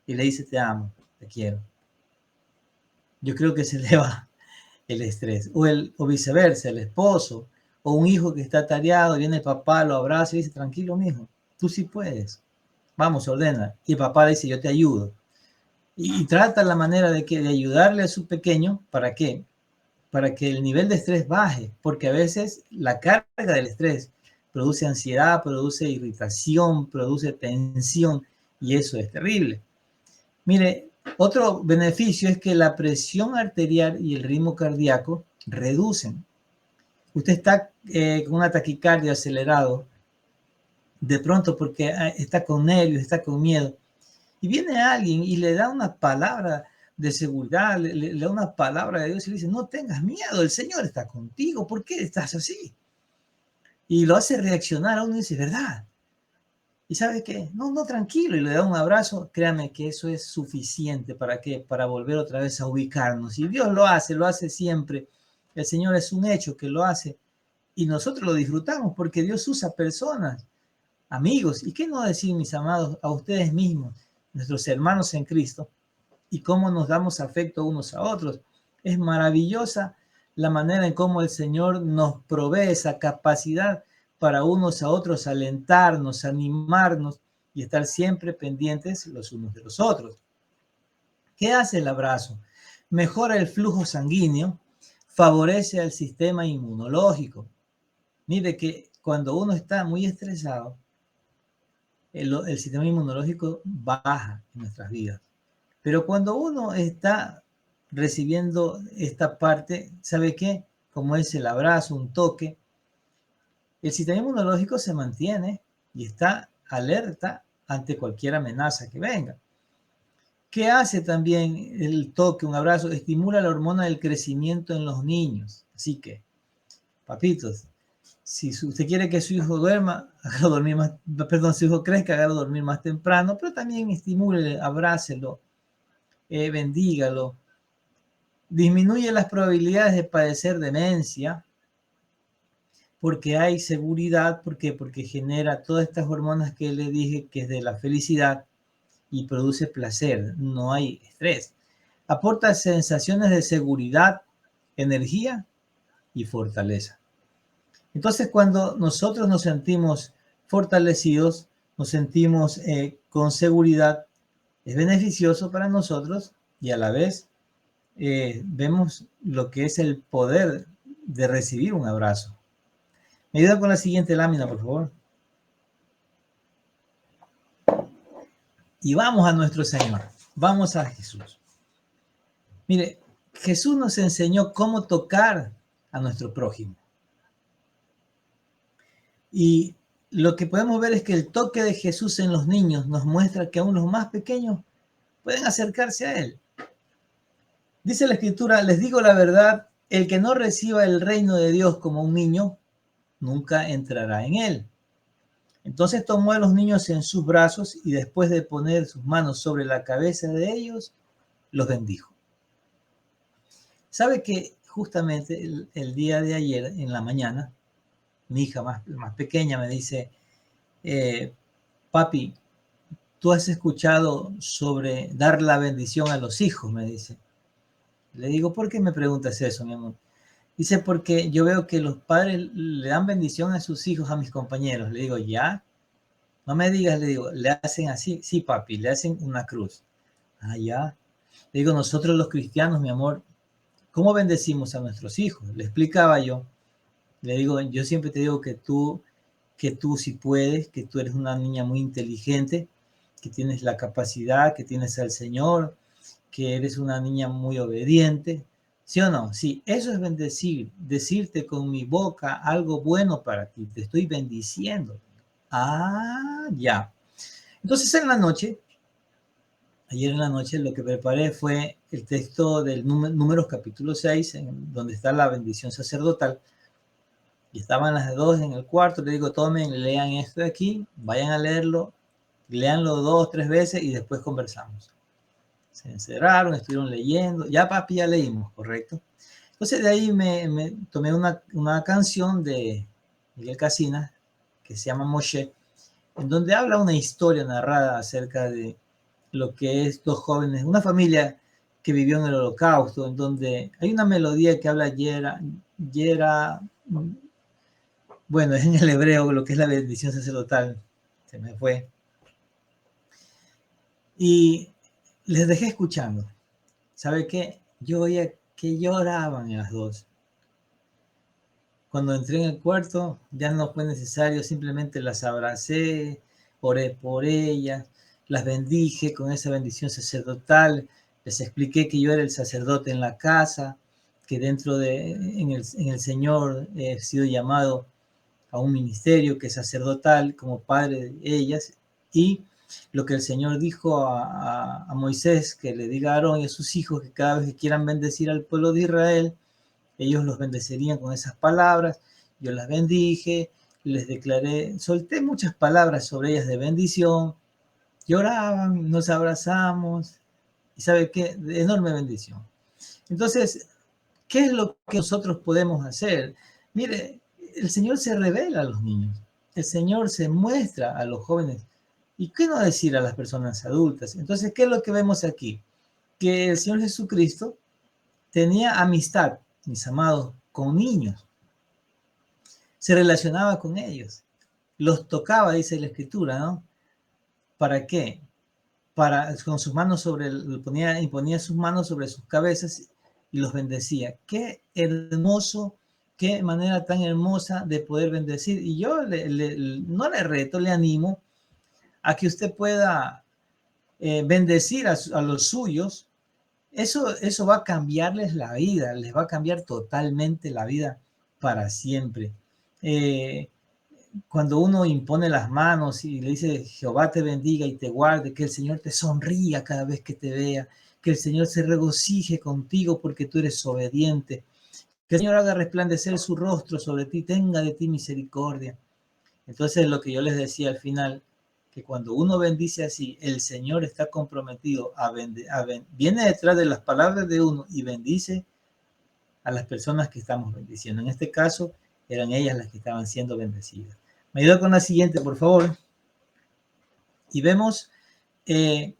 y le dice te amo, te quiero. Yo creo que se le va el estrés. O viceversa, el esposo o un hijo que está tareado, viene el papá, lo abraza y dice tranquilo, mijo, tú sí puedes. Vamos, ordena. Y el papá le dice yo te ayudo. Y trata la manera de ayudarle a su pequeño. ¿Para qué? Para que el nivel de estrés baje, porque a veces la carga del estrés produce ansiedad, produce irritación, produce tensión, y eso es terrible. Mire, otro beneficio es que la presión arterial y el ritmo cardíaco reducen. Usted está con una taquicardia acelerado, de pronto porque está con nervios, está con miedo, y viene alguien y le da una palabra de seguridad, le da una palabra de Dios y le dice, no tengas miedo, el Señor está contigo, ¿por qué estás así? Y lo hace reaccionar a uno y dice, ¿verdad? ¿Y sabe qué? No, no, tranquilo, y le da un abrazo. Créame que eso es suficiente. ¿Para qué? Para volver otra vez a ubicarnos. Y Dios lo hace siempre. El Señor es un hecho que lo hace. Y nosotros lo disfrutamos porque Dios usa personas, amigos. ¿Y qué no decir, mis amados, a ustedes mismos, nuestros hermanos en Cristo? Y cómo nos damos afecto unos a otros. Es maravillosa la manera en cómo el Señor nos provee esa capacidad para unos a otros alentarnos, animarnos y estar siempre pendientes los unos de los otros. ¿Qué hace el abrazo? Mejora el flujo sanguíneo, favorece al sistema inmunológico. Mire que cuando uno está muy estresado, el sistema inmunológico baja en nuestras vidas. Pero cuando uno está recibiendo esta parte, ¿sabe qué? Como es el abrazo, un toque, el sistema inmunológico se mantiene y está alerta ante cualquier amenaza que venga. ¿Qué hace también el toque, un abrazo? Estimula la hormona del crecimiento en los niños. Así que, papitos, si usted quiere que su hijo duerma, hágalo dormir más, perdón, su hijo crezca, hágalo dormir más temprano, pero también estimúlele, abrácelo, bendígalo. Disminuye las probabilidades de padecer demencia porque hay seguridad. ¿Por qué? Porque genera todas estas hormonas que le dije que es de la felicidad y produce placer, no hay estrés. Aporta sensaciones de seguridad, energía y fortaleza. Entonces, cuando nosotros nos sentimos fortalecidos, nos sentimos con seguridad, es beneficioso para nosotros y a la vez vemos lo que es el poder de recibir un abrazo. Me ayuda con la siguiente lámina, por favor. Y vamos a nuestro Señor, vamos a Jesús. Mire, Jesús nos enseñó cómo tocar a nuestro prójimo. Y lo que podemos ver es que el toque de Jesús en los niños nos muestra que aún los más pequeños pueden acercarse a Él. Dice la Escritura, les digo la verdad, el que no reciba el reino de Dios como un niño, nunca entrará en él. Entonces tomó a los niños en sus brazos y después de poner sus manos sobre la cabeza de ellos, los bendijo. ¿Sabe que justamente el día de ayer, en la mañana, mi hija más pequeña me dice, papi, ¿tú has escuchado sobre dar la bendición a los hijos? Me dice. Le digo, ¿por qué me preguntas eso, mi amor? Dice, porque yo veo que los padres le dan bendición a sus hijos, a mis compañeros. Le digo, ¿ya? No me digas, le digo, ¿le hacen así? Sí, papi, le hacen una cruz. Ah, ya. Le digo, nosotros los cristianos, mi amor, ¿cómo bendecimos a nuestros hijos? Le explicaba yo. Le digo, yo siempre te digo que tú sí puedes, que tú eres una niña muy inteligente, que tienes la capacidad, que tienes al Señor, que eres una niña muy obediente. ¿Sí o no? Sí, eso es bendecir, decirte con mi boca algo bueno para ti, te estoy bendiciendo. Ah, ya. Entonces en la noche, ayer en la noche, lo que preparé fue el texto del Números capítulo 6, donde está la bendición sacerdotal. Y estaban las dos en el cuarto, le digo, tomen, lean esto de aquí, vayan a leerlo, leanlo 2 o 3 veces y después conversamos. Se encerraron, estuvieron leyendo, ya papi, ya leímos, ¿correcto? Entonces de ahí me tomé una canción de Miguel Casinas, que se llama Moshe, en donde habla una historia narrada acerca de lo que es dos jóvenes, una familia que vivió en el Holocausto, en donde hay una melodía que habla bueno, es en el hebreo lo que es la bendición sacerdotal, se me fue. Y les dejé escuchando. ¿Sabe qué? Yo oía que lloraban las dos. Cuando entré en el cuarto, ya no fue necesario, simplemente las abracé, oré por ellas, las bendije con esa bendición sacerdotal, les expliqué que yo era el sacerdote en la casa, que en el Señor he sido llamado a un ministerio que es sacerdotal como padre de ellas, y lo que el Señor dijo a Moisés, que le diga a Aarón y a sus hijos que cada vez que quieran bendecir al pueblo de Israel, ellos los bendecirían con esas palabras. Yo las bendije, les declaré, solté muchas palabras sobre ellas de bendición, lloraban, nos abrazamos, y ¿sabe qué? De enorme bendición. Entonces, ¿qué es lo que nosotros podemos hacer? Mire, el Señor se revela a los niños, el Señor se muestra a los jóvenes. ¿Y qué no decir a las personas adultas? Entonces, ¿qué es lo que vemos aquí? Que el Señor Jesucristo tenía amistad, mis amados, con niños. Se relacionaba con ellos. Los tocaba, dice la Escritura, ¿no? ¿Para qué? Con sus manos imponía sus manos sobre sus cabezas y los bendecía. Qué hermoso, qué manera tan hermosa de poder bendecir. Y yo no le reto, le animo a que usted pueda bendecir a los suyos. Eso va a cambiarles la vida, les va a cambiar totalmente la vida para siempre. Cuando uno impone las manos y le dice Jehová te bendiga y te guarde, que el Señor te sonría cada vez que te vea, que el Señor se regocije contigo porque tú eres obediente, que el Señor haga resplandecer su rostro sobre ti, tenga de ti misericordia. Entonces lo que yo les decía al final, que cuando uno bendice así, el Señor está comprometido viene detrás de las palabras de uno y bendice a las personas que estamos bendiciendo. En este caso, eran ellas las que estaban siendo bendecidas. Me ayuda con la siguiente, por favor. Y vemos que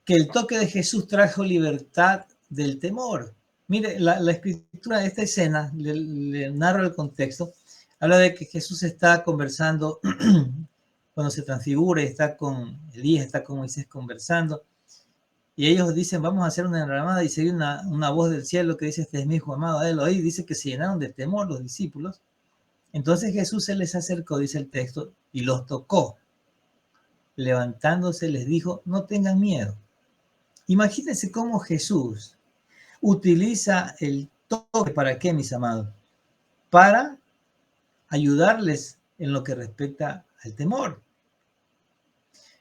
el toque de Jesús trajo libertad del temor. Mire, la escritura de esta escena, le narro el contexto, habla de que Jesús está conversando cuando se transfigura, está con Elías, está con Moisés conversando, y ellos dicen, vamos a hacer una enramada, y se oye una voz del cielo que dice, este es mi hijo amado, él oí, dice que se llenaron de temor los discípulos. Entonces Jesús se les acercó, dice el texto, y los tocó. Levantándose les dijo, no tengan miedo. Imagínense cómo Jesús utiliza el toque, ¿para qué, mis amados? Para ayudarles en lo que respecta al temor.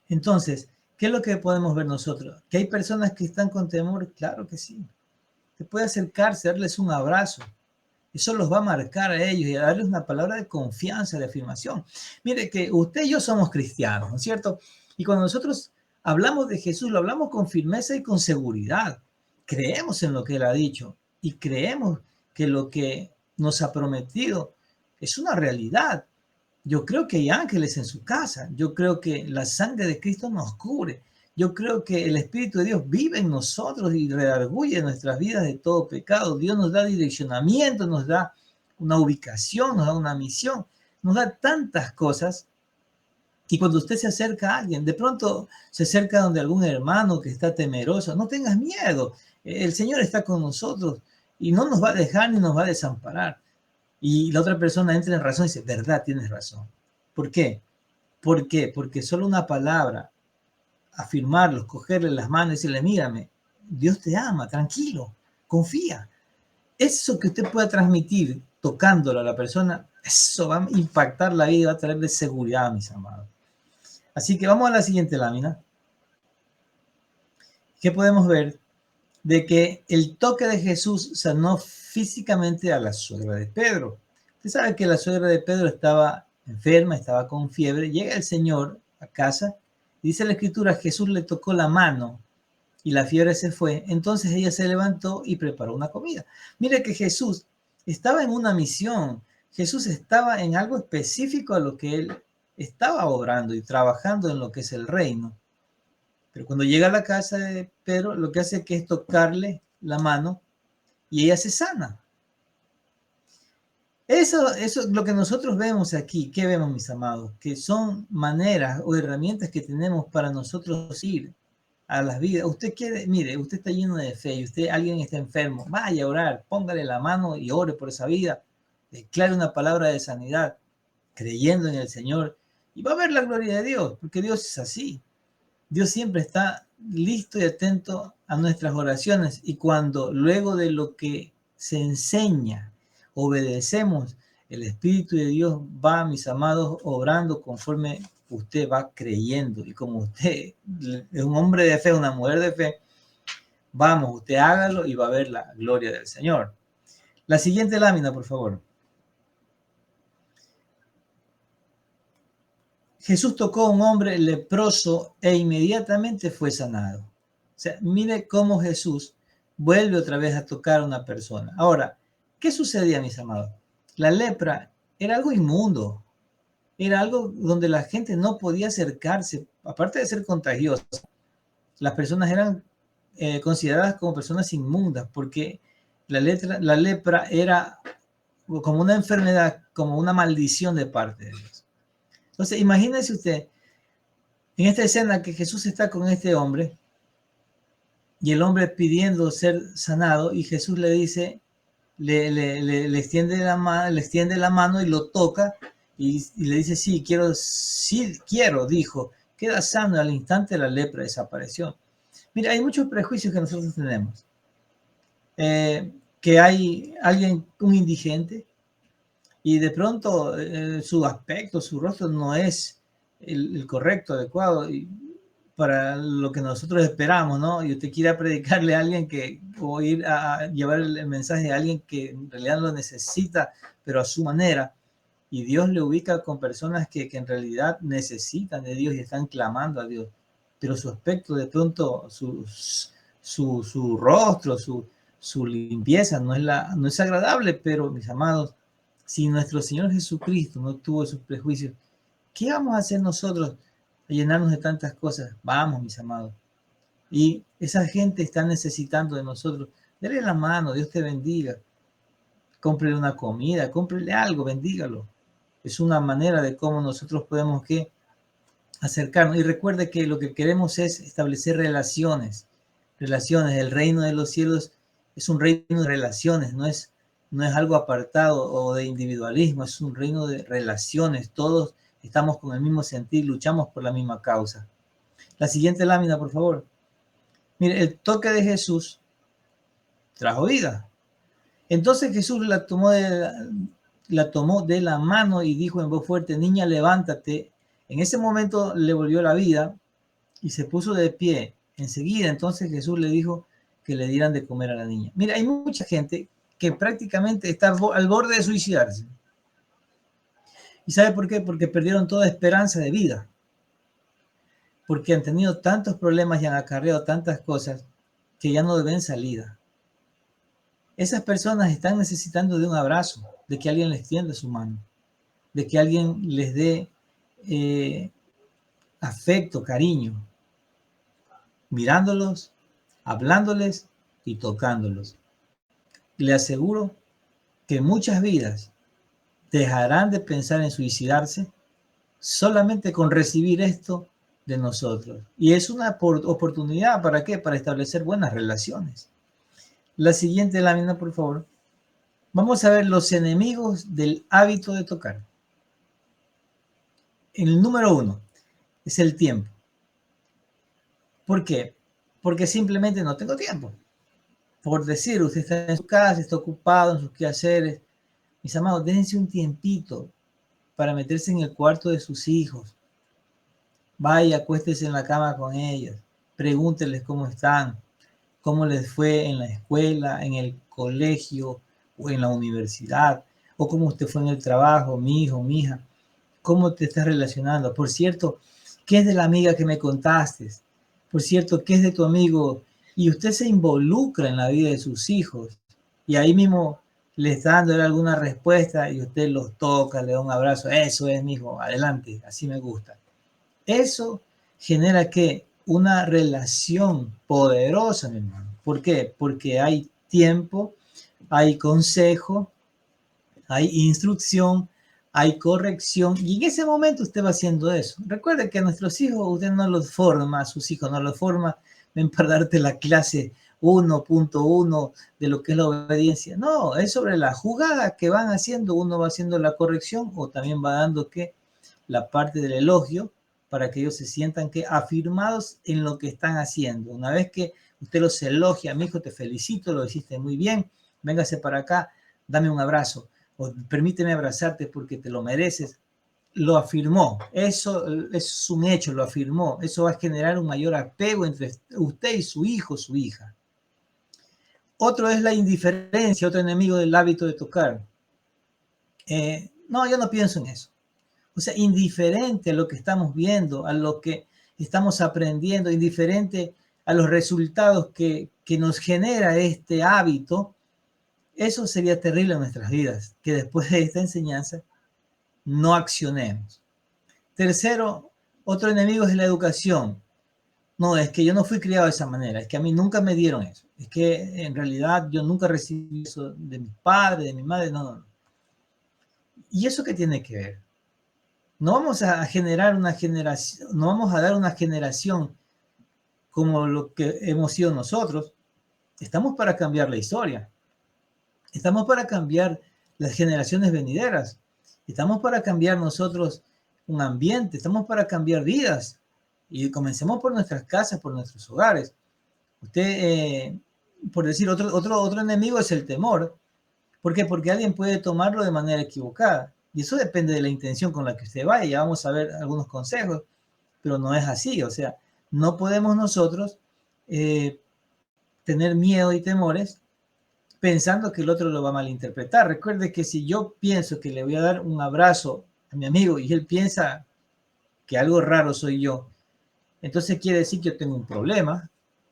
Entonces, ¿qué es lo que podemos ver nosotros? ¿Que hay personas que están con temor? Claro que sí. Te puede acercarse, darles un abrazo. Eso los va a marcar a ellos y a darles una palabra de confianza, de afirmación. Mire que usted y yo somos cristianos, ¿no es cierto? Y cuando nosotros hablamos de Jesús, lo hablamos con firmeza y con seguridad. Creemos en lo que Él ha dicho y creemos que lo que nos ha prometido es una realidad. Yo creo que hay ángeles en su casa. Yo creo que la sangre de Cristo nos cubre. Yo creo que el Espíritu de Dios vive en nosotros y redarguye nuestras vidas de todo pecado. Dios nos da direccionamiento, nos da una ubicación, nos da una misión, nos da tantas cosas. Y cuando usted se acerca a alguien, de pronto se acerca donde algún hermano que está temeroso, no tengas miedo. El Señor está con nosotros y no nos va a dejar ni nos va a desamparar. Y la otra persona entra en razón y dice, verdad, tienes razón. ¿Por qué? ¿Por qué? Porque solo una palabra, afirmarlos, cogerle las manos y decirle, mírame, Dios te ama, tranquilo, confía. Eso que usted pueda transmitir tocándolo a la persona, eso va a impactar la vida y va a traerle seguridad, mis amados. Así que vamos a la siguiente lámina. ¿Qué podemos ver? De que el toque de Jesús sanó físicamente a la suegra de Pedro. Usted sabe que la suegra de Pedro estaba enferma, estaba con fiebre. Llega el Señor a casa, dice la Escritura, Jesús le tocó la mano y la fiebre se fue. Entonces ella se levantó y preparó una comida. Mire que Jesús estaba en una misión. Jesús estaba en algo específico a lo que él estaba obrando y trabajando en lo que es el reino. Pero cuando llega a la casa de Pedro, lo que hace que es tocarle la mano y ella se sana. Eso es lo que nosotros vemos aquí. ¿Qué vemos, mis amados? Que son maneras o herramientas que tenemos para nosotros ir a las vidas. Usted quiere, mire, usted está lleno de fe y alguien está enfermo, vaya a orar, póngale la mano y ore por esa vida. Declare una palabra de sanidad, creyendo en el Señor y va a ver la gloria de Dios, porque Dios es así. Dios siempre está listo y atento a nuestras oraciones y cuando luego de lo que se enseña, obedecemos, el Espíritu de Dios va, mis amados, obrando conforme usted va creyendo. Y como usted es un hombre de fe, una mujer de fe, vamos, usted hágalo y va a ver la gloria del Señor. La siguiente lámina, por favor. Jesús tocó a un hombre leproso e inmediatamente fue sanado. O sea, mire cómo Jesús vuelve otra vez a tocar a una persona. Ahora, ¿qué sucedía, mis amados? La lepra era algo inmundo, era algo donde la gente no podía acercarse, aparte de ser contagiosa. Las personas eran consideradas como personas inmundas porque la lepra era como una enfermedad, como una maldición de parte de Dios. Entonces, imagínese usted en esta escena que Jesús está con este hombre y el hombre pidiendo ser sanado y Jesús le dice, le extiende la mano y lo toca y le dice, sí, quiero, dijo, queda sano y al instante la lepra desapareció. Mira, hay muchos prejuicios que nosotros tenemos. Que hay alguien, un indigente, y de pronto su aspecto, su rostro no es el correcto, adecuado y para lo que nosotros esperamos, ¿no? Y usted quiera predicarle a alguien o ir a llevar el mensaje a alguien que en realidad lo necesita, pero a su manera. Y Dios le ubica con personas que en realidad necesitan de Dios y están clamando a Dios. Pero su aspecto, de pronto, su rostro, su limpieza no es agradable, pero mis amados, si nuestro Señor Jesucristo no tuvo sus prejuicios, ¿qué vamos a hacer nosotros a llenarnos de tantas cosas? Vamos, mis amados. Y esa gente está necesitando de nosotros. Dele la mano, Dios te bendiga. Cómprele una comida, cómprele algo, bendígalo. Es una manera de cómo nosotros podemos que acercarnos. Y recuerde que lo que queremos es establecer relaciones. Relaciones. El reino de los cielos es un reino de relaciones, no es algo apartado o de individualismo, es un reino de relaciones. Todos estamos con el mismo sentir, luchamos por la misma causa. La siguiente lámina, por favor. Mire, el toque de Jesús trajo vida. Entonces Jesús la tomó de la mano y dijo en voz fuerte, niña, levántate. En ese momento le volvió la vida y se puso de pie. Enseguida entonces Jesús le dijo que le dieran de comer a la niña. Mira, hay mucha gente que prácticamente está al borde de suicidarse. ¿Y sabe por qué? Porque perdieron toda esperanza de vida. Porque han tenido tantos problemas y han acarreado tantas cosas que ya no ven salida. Esas personas están necesitando de un abrazo, de que alguien les tienda su mano, de que alguien les dé afecto, cariño, mirándolos, hablándoles y tocándolos. Le aseguro que muchas vidas dejarán de pensar en suicidarse solamente con recibir esto de nosotros. Y es una oportunidad, ¿para qué? Para establecer buenas relaciones. La siguiente lámina, por favor. Vamos a ver los enemigos del hábito de tocar. El número 1 es el tiempo. ¿Por qué? Porque simplemente no tengo tiempo. Por decir, usted está en su casa, está ocupado en sus quehaceres. Mis amados, déjense un tiempito para meterse en el cuarto de sus hijos. Vaya, acuéstese en la cama con ellos. Pregúnteles cómo están, cómo les fue en la escuela, en el colegio o en la universidad, o cómo usted fue en el trabajo, mi hijo, mi hija. ¿Cómo te estás relacionando? Por cierto, ¿qué es de la amiga que me contaste? Por cierto, ¿qué es de tu amigo? Y usted se involucra en la vida de sus hijos y ahí mismo le está dando alguna respuesta y usted los toca, le da un abrazo. Eso es, mijo, adelante, así me gusta. Eso genera que una relación poderosa, mi hermano. ¿Por qué? Porque hay tiempo, hay consejo, hay instrucción, hay corrección y en ese momento usted va haciendo eso. Recuerde que a nuestros hijos usted no los forma, a sus hijos no los forma, ven para darte la clase 1.1 de lo que es la obediencia. No, es sobre la jugada que van haciendo, uno va haciendo la corrección o también va dando que la parte del elogio para que ellos se sientan que afirmados en lo que están haciendo. Una vez que usted los elogia, mi hijo, te felicito, lo hiciste muy bien, véngase para acá, dame un abrazo o permíteme abrazarte porque te lo mereces, lo afirmó. Eso es un hecho, lo afirmó. Eso va a generar un mayor apego entre usted y su hijo, su hija. Otro es la indiferencia, otro enemigo del hábito de tocar. No, yo no pienso en eso. O sea, indiferente a lo que estamos viendo, a lo que estamos aprendiendo, indiferente a los resultados que nos genera este hábito, eso sería terrible en nuestras vidas, que después de esta enseñanza no accionemos. Tercero, otro enemigo es la educación. No, es que yo no fui criado de esa manera, es que a mí nunca me dieron eso, es que en realidad yo nunca recibí eso de mis padres, de mi madre, no. ¿Y eso qué tiene que ver? No vamos a generar una generación, no vamos a dar una generación como lo que hemos sido nosotros. Estamos para cambiar la historia. Estamos para cambiar las generaciones venideras. Estamos para cambiar nosotros un ambiente. Estamos para cambiar vidas. Y comencemos por nuestras casas, por nuestros hogares. Usted, por decir, otro enemigo es el temor. ¿Por qué? Porque alguien puede tomarlo de manera equivocada. Y eso depende de la intención con la que usted vaya. Ya vamos a ver algunos consejos, pero no es así. O sea, no podemos nosotros tener miedo y temores pensando que el otro lo va a malinterpretar. Recuerde que si yo pienso que le voy a dar un abrazo a mi amigo y él piensa que algo raro soy yo, entonces quiere decir que yo tengo un problema.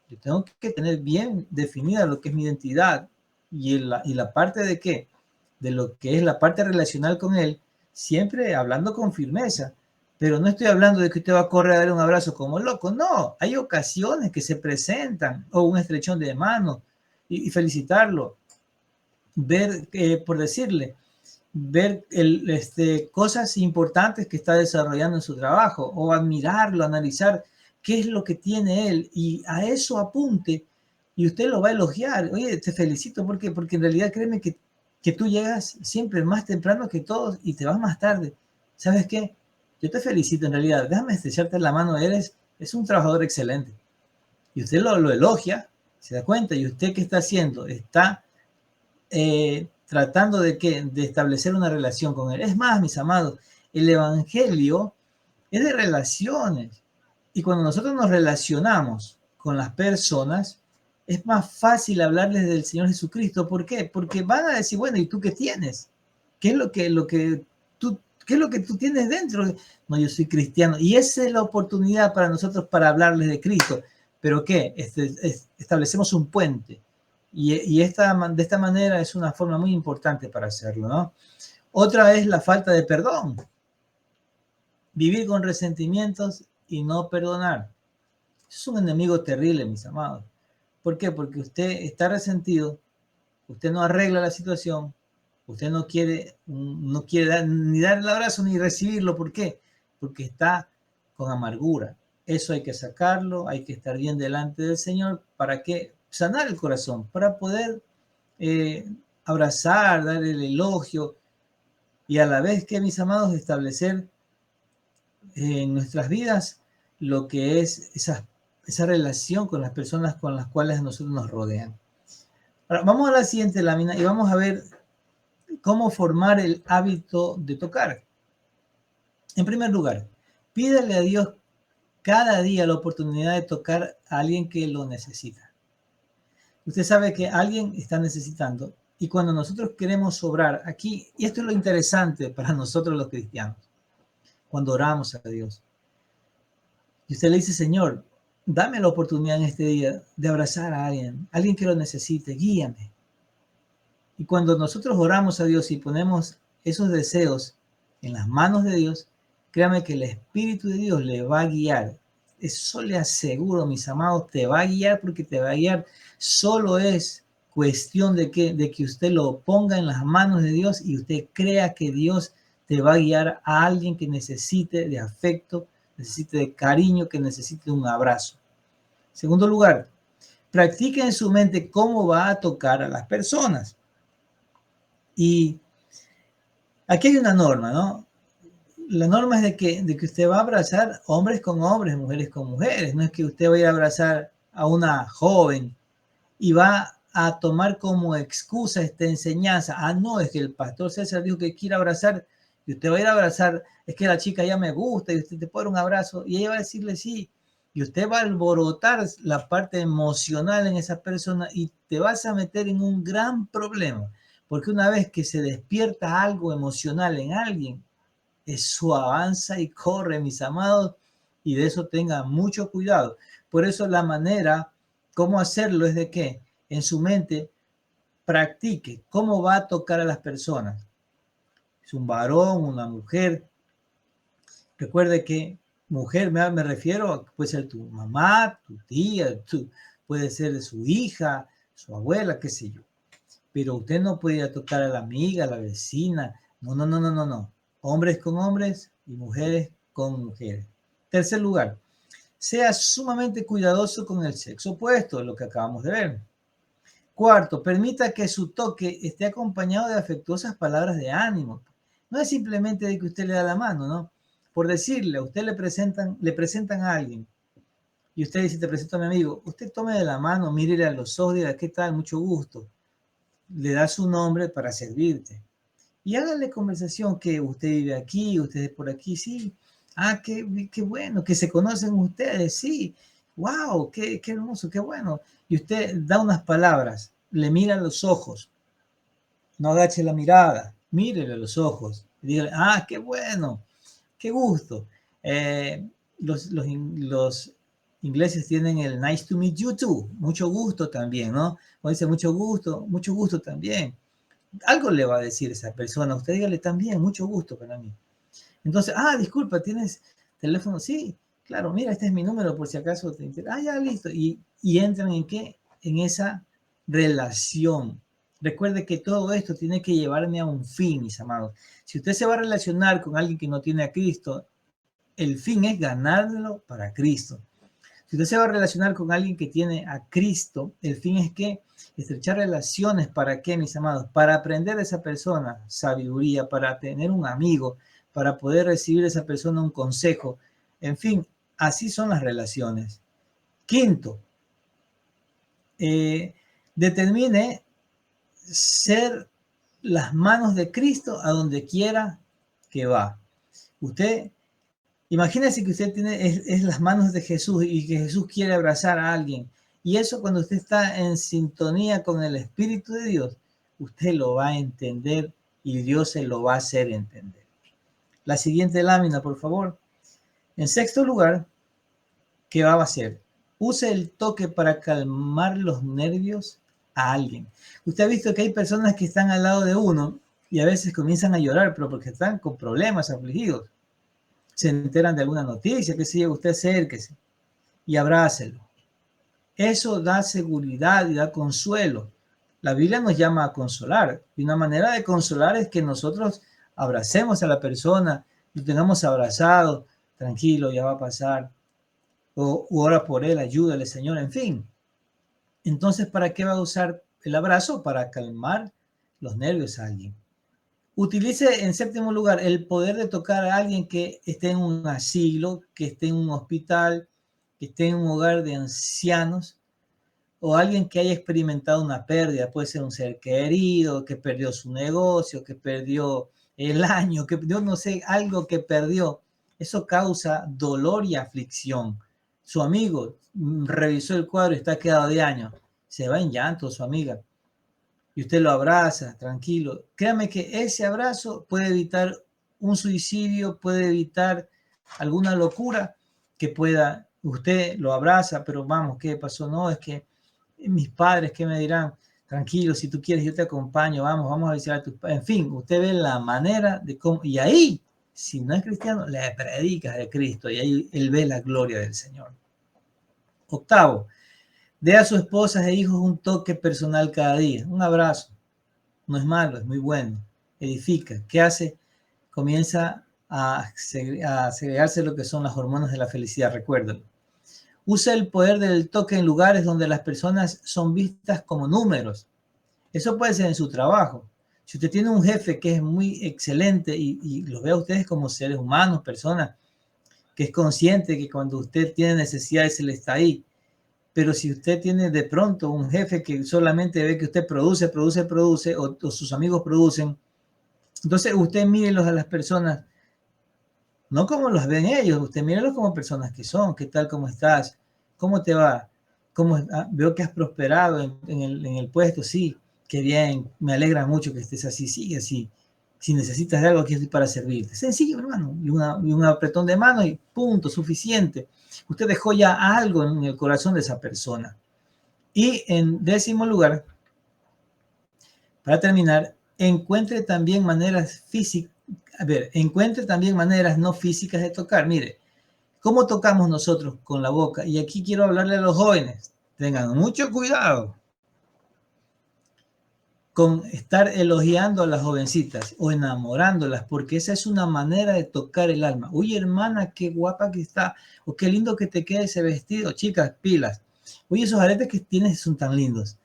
Yo tengo que tener bien definida lo que es mi identidad y la parte de qué, de lo que es la parte relacional con él, siempre hablando con firmeza. Pero no estoy hablando de que usted va a correr a dar un abrazo como loco. No, hay ocasiones que se presentan, o un estrechón de mano, y felicitarlo. Ver, por decirle, ver cosas importantes que está desarrollando en su trabajo, o admirarlo, analizar qué es lo que tiene él, y a eso apunte, y usted lo va a elogiar. Oye, te felicito, ¿por qué? Porque en realidad créeme que tú llegas siempre más temprano que todos y te vas más tarde. ¿Sabes qué? Yo te felicito en realidad, déjame estrecharte la mano, es un trabajador excelente. Y usted lo elogia, se da cuenta, y usted ¿qué está haciendo? Está tratando de establecer una relación con él. Es más, mis amados, el evangelio es de relaciones. Y cuando nosotros nos relacionamos con las personas, es más fácil hablarles del Señor Jesucristo. ¿Por qué? Porque van a decir, bueno, ¿y tú qué tienes? ¿Qué es qué es lo que tú tienes dentro? No, yo soy cristiano. Y esa es la oportunidad para nosotros para hablarles de Cristo. ¿Pero qué? Establecemos un puente. Y de esta manera es una forma muy importante para hacerlo, ¿no? Otra es la falta de perdón. Vivir con resentimientos y no perdonar. Es un enemigo terrible, mis amados. ¿Por qué? Porque usted está resentido, usted no arregla la situación, usted no quiere ni dar el abrazo ni recibirlo. ¿Por qué? Porque está con amargura. Eso hay que sacarlo, hay que estar bien delante del Señor para que sanar el corazón, para poder abrazar, dar el elogio y a la vez que, mis amados, establecer en nuestras vidas lo que es esa relación con las personas con las cuales nosotros nos rodean. Ahora, vamos a la siguiente lámina y vamos a ver cómo formar el hábito de tocar. En primer lugar, pídele a Dios cada día la oportunidad de tocar a alguien que lo necesita. Usted sabe que alguien está necesitando y cuando nosotros queremos obrar aquí, y esto es lo interesante para nosotros los cristianos, cuando oramos a Dios, y usted le dice, Señor, dame la oportunidad en este día de abrazar a alguien que lo necesite, guíame. Y cuando nosotros oramos a Dios y ponemos esos deseos en las manos de Dios, créame que el Espíritu de Dios le va a guiar. Eso le aseguro, mis amados, te va a guiar porque te va a guiar. Solo es cuestión de que usted lo ponga en las manos de Dios y usted crea que Dios te va a guiar a alguien que necesite de afecto, necesite de cariño, que necesite un abrazo. Segundo lugar, practique en su mente cómo va a tocar a las personas. Y aquí hay una norma, ¿no? La norma es de que usted va a abrazar hombres con hombres, mujeres con mujeres. No es que usted vaya a abrazar a una joven y va a tomar como excusa esta enseñanza. Ah, no, es que el pastor César dijo que quiere abrazar y usted va a ir a abrazar. Es que la chica ya me gusta y usted te pone un abrazo y ella va a decirle sí. Y usted va a alborotar la parte emocional en esa persona y te vas a meter en un gran problema. Porque una vez que se despierta algo emocional en alguien, Eso avanza y corre, mis amados, y de eso tengan mucho cuidado. Por eso la manera, cómo hacerlo es de que en su mente practique cómo va a tocar a las personas. Es un varón, una mujer. Recuerde que mujer, me refiero a puede ser tu mamá, tu tía, puede ser su hija, su abuela, qué sé yo. Pero usted no puede ir a tocar a la amiga, a la vecina. No, no, no, no, no, no. Hombres con hombres y mujeres con mujeres. Tercer lugar, sea sumamente cuidadoso con el sexo opuesto, lo que acabamos de ver. Cuarto, permita que su toque esté acompañado de afectuosas palabras de ánimo. No es simplemente de que usted le da la mano, ¿no? Por decirle, a usted le presentan a alguien y usted dice, te presento a mi amigo, usted tome de la mano, mírele a los ojos, diga, ¿qué tal? Mucho gusto. Le da su nombre para servirte. Y hágale conversación que usted vive aquí, usted es por aquí, sí. Ah, qué bueno, que se conocen ustedes, sí. Wow, qué hermoso, qué bueno. Y usted da unas palabras, le mira a los ojos, no agache la mirada, mírele a los ojos. Y dígale, ah, qué bueno, qué gusto. Los ingleses tienen el nice to meet you too, mucho gusto también, ¿no? O dice mucho gusto también. Algo le va a decir esa persona. Usted dígale también, mucho gusto para mí. Entonces, ah, disculpa, ¿tienes teléfono? Sí, claro, mira, este es mi número por si acaso te interesa. Ah, ya, listo. Y entran en qué? En esa relación. Recuerde que todo esto tiene que llevarme a un fin, mis amados. Si usted se va a relacionar con alguien que no tiene a Cristo, el fin es ganarlo para Cristo. Si usted se va a relacionar con alguien que tiene a Cristo, el fin es que estrechar relaciones. ¿Para qué, mis amados? Para aprender de esa persona sabiduría, para tener un amigo, para poder recibir de esa persona un consejo. En fin, así son las relaciones. Quinto, determine ser las manos de Cristo a donde quiera que va. Usted imagínese que usted es las manos de Jesús y que Jesús quiere abrazar a alguien. Y eso cuando usted está en sintonía con el Espíritu de Dios, usted lo va a entender y Dios se lo va a hacer entender. La siguiente lámina, por favor. En sexto lugar, ¿qué va a hacer? Use el toque para calmar los nervios a alguien. Usted ha visto que hay personas que están al lado de uno y a veces comienzan a llorar, pero porque están con problemas, afligidos. Se enteran de alguna noticia, que si usted acérquese y abrácelo. Eso da seguridad y da consuelo. La Biblia nos llama a consolar y una manera de consolar es que nosotros abracemos a la persona, lo tengamos abrazado, tranquilo, ya va a pasar, o ora por él, ayúdale, Señor, en fin. Entonces, ¿para qué va a usar el abrazo? Para calmar los nervios a alguien. Utilice, en séptimo lugar, el poder de tocar a alguien que esté en un asilo, que esté en un hospital, que esté en un hogar de ancianos, o alguien que haya experimentado una pérdida. Puede ser un ser querido, que perdió su negocio, que perdió el año, que yo no sé, algo que perdió. Eso causa dolor y aflicción. Su amigo revisó el cuadro y está quedado de años. Se va en llanto su amiga y usted lo abraza, tranquilo. Créame que ese abrazo puede evitar un suicidio, puede evitar alguna locura que pueda, usted lo abraza, pero vamos, ¿qué pasó? No, es que mis padres, ¿qué me dirán? Tranquilo, si tú quieres, yo te acompaño, vamos a visitar a tus padres. En fin, usted ve la manera de cómo, y ahí, si no es cristiano, le predicas de Cristo y ahí él ve la gloria del Señor. Octavo, dé a sus esposas e hijos un toque personal cada día, un abrazo. No es malo, es muy bueno, edifica. ¿Qué hace? Comienza a segregarse lo que son las hormonas de la felicidad, recuérdalo. Usa el poder del toque en lugares donde las personas son vistas como números. Eso puede ser en su trabajo. Si usted tiene un jefe que es muy excelente y los ve a ustedes como seres humanos, personas, que es consciente que cuando usted tiene necesidades, él está ahí. Pero si usted tiene de pronto un jefe que solamente ve que usted produce, o sus amigos producen, entonces usted mírelos a las personas, no como los ven ellos, usted mírelos como personas que son. ¿Qué tal? ¿Cómo estás? ¿Cómo te va? Veo que has prosperado en el puesto, sí, qué bien, me alegra mucho que estés así, sigue así. Si necesitas de algo, aquí estoy para servirte. Sencillo, hermano. Y un apretón de mano y punto, suficiente. Usted dejó ya algo en el corazón de esa persona. Y en 10º lugar, para terminar, encuentre también maneras físicas. A ver, encuentre también maneras no físicas de tocar. Mire, ¿cómo tocamos nosotros con la boca? Y aquí quiero hablarle a los jóvenes. Tengan mucho cuidado con estar elogiando a las jovencitas o enamorándolas, porque esa es una manera de tocar el alma. Uy, hermana, qué guapa que está, o qué lindo que te queda ese vestido. Chicas, pilas. Uy, esos aretes que tienes son tan lindos.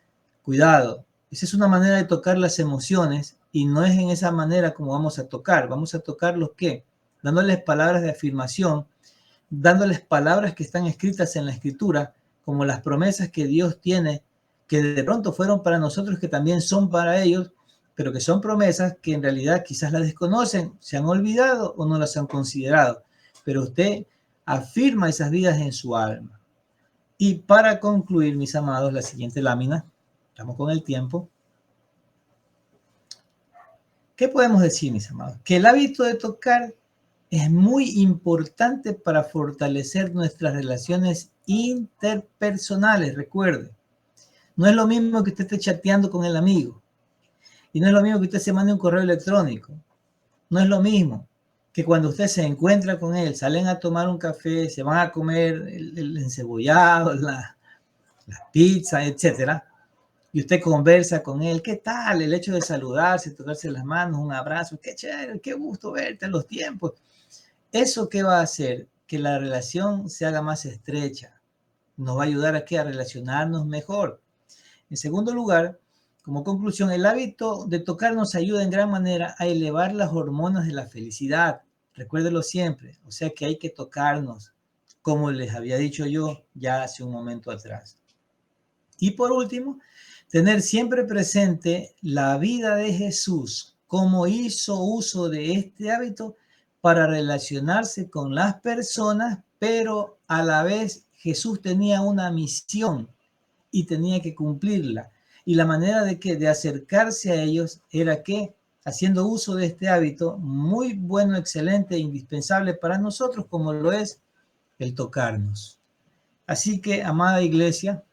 Cuidado. Esa es una manera de tocar las emociones y no es en esa manera como vamos a tocar. Vamos a tocar los qué? Dándoles palabras de afirmación, dándoles palabras que están escritas en la escritura, como las promesas que Dios tiene, que de pronto fueron para nosotros, que también son para ellos, pero que son promesas que en realidad quizás las desconocen, se han olvidado o no las han considerado. Pero usted afirma esas vidas en su alma. Y para concluir, mis amados, la siguiente lámina, estamos con el tiempo. ¿Qué podemos decir, mis amados? Que el hábito de tocar es muy importante para fortalecer nuestras relaciones interpersonales, recuerde. No es lo mismo que usted esté chateando con el amigo. Y no es lo mismo que usted se mande un correo electrónico. No es lo mismo que cuando usted se encuentra con él, salen a tomar un café, se van a comer el encebollado, la pizza, etcétera, y usted conversa con él. ¿Qué tal? El hecho de saludarse, tocarse las manos, un abrazo. Qué chévere, qué gusto verte en los tiempos. ¿Eso qué va a hacer? Que la relación se haga más estrecha. Nos va a ayudar a relacionarnos mejor. En segundo lugar, como conclusión, el hábito de tocar nos ayuda en gran manera a elevar las hormonas de la felicidad. Recuérdelo siempre. O sea que hay que tocarnos, como les había dicho yo ya hace un momento atrás. Y por último, tener siempre presente la vida de Jesús, cómo hizo uso de este hábito para relacionarse con las personas, pero a la vez Jesús tenía una misión y tenía que cumplirla. Y la manera de acercarse a ellos era que, haciendo uso de este hábito, muy bueno, excelente e indispensable para nosotros, como lo es el tocarnos. Así que, amada iglesia,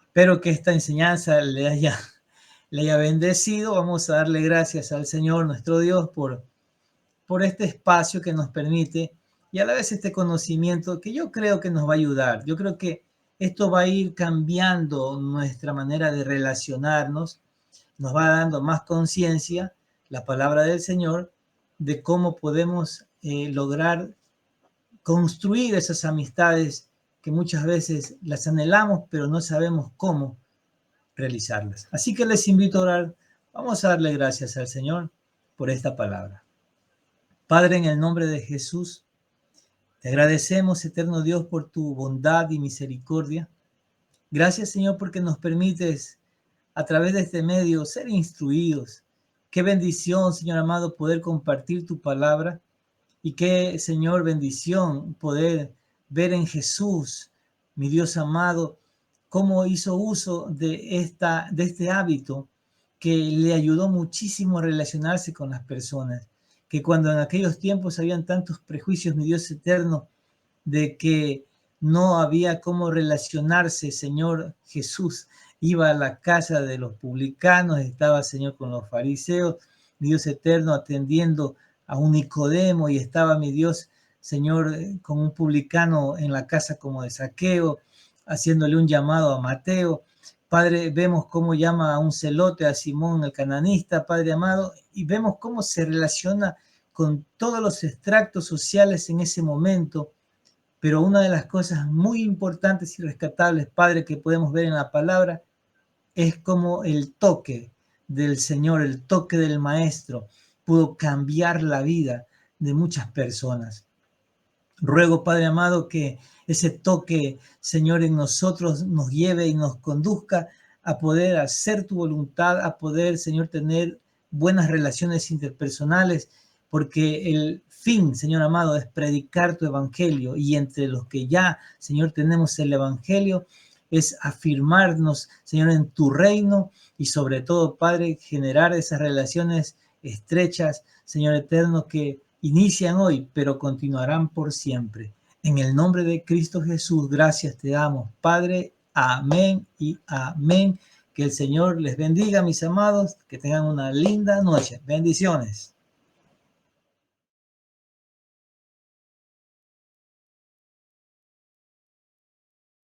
espero que esta enseñanza le haya bendecido. Vamos a darle gracias al Señor, nuestro Dios, por este espacio que nos permite y a la vez este conocimiento que yo creo que nos va a ayudar. Yo creo que esto va a ir cambiando nuestra manera de relacionarnos, nos va dando más conciencia, la palabra del Señor, de cómo podemos lograr construir esas amistades que muchas veces las anhelamos, pero no sabemos cómo realizarlas. Así que les invito a orar. Vamos a darle gracias al Señor por esta palabra. Padre, en el nombre de Jesús, te agradecemos, eterno Dios, por tu bondad y misericordia. Gracias, Señor, porque nos permites a través de este medio ser instruidos. Qué bendición, Señor amado, poder compartir tu palabra y qué, Señor, bendición poder ver en Jesús, mi Dios amado, cómo hizo uso de este hábito que le ayudó muchísimo a relacionarse con las personas. Que cuando en aquellos tiempos habían tantos prejuicios, mi Dios eterno, de que no había cómo relacionarse, Señor, Jesús iba a la casa de los publicanos, estaba, Señor, con los fariseos, mi Dios eterno, atendiendo a un Nicodemo, y estaba, mi Dios, Señor, con un publicano en la casa como de Zaqueo, haciéndole un llamado a Mateo. Padre, vemos cómo llama a un celote, a Simón el cananista, Padre amado, y vemos cómo se relaciona con todos los extractos sociales en ese momento. Pero una de las cosas muy importantes y rescatables, Padre, que podemos ver en la palabra, es como el toque del Señor, el toque del Maestro, pudo cambiar la vida de muchas personas. Ruego, Padre amado, que ese toque, Señor, en nosotros nos lleve y nos conduzca a poder hacer tu voluntad, a poder, Señor, tener buenas relaciones interpersonales, porque el fin, Señor amado, es predicar tu evangelio, y entre los que ya, Señor, tenemos el evangelio, es afirmarnos, Señor, en tu reino, y sobre todo, Padre, generar esas relaciones estrechas, Señor eterno, que inician hoy, pero continuarán por siempre. En el nombre de Cristo Jesús, gracias te damos, Padre. Amén y amén. Que el Señor les bendiga, mis amados. Que tengan una linda noche. Bendiciones.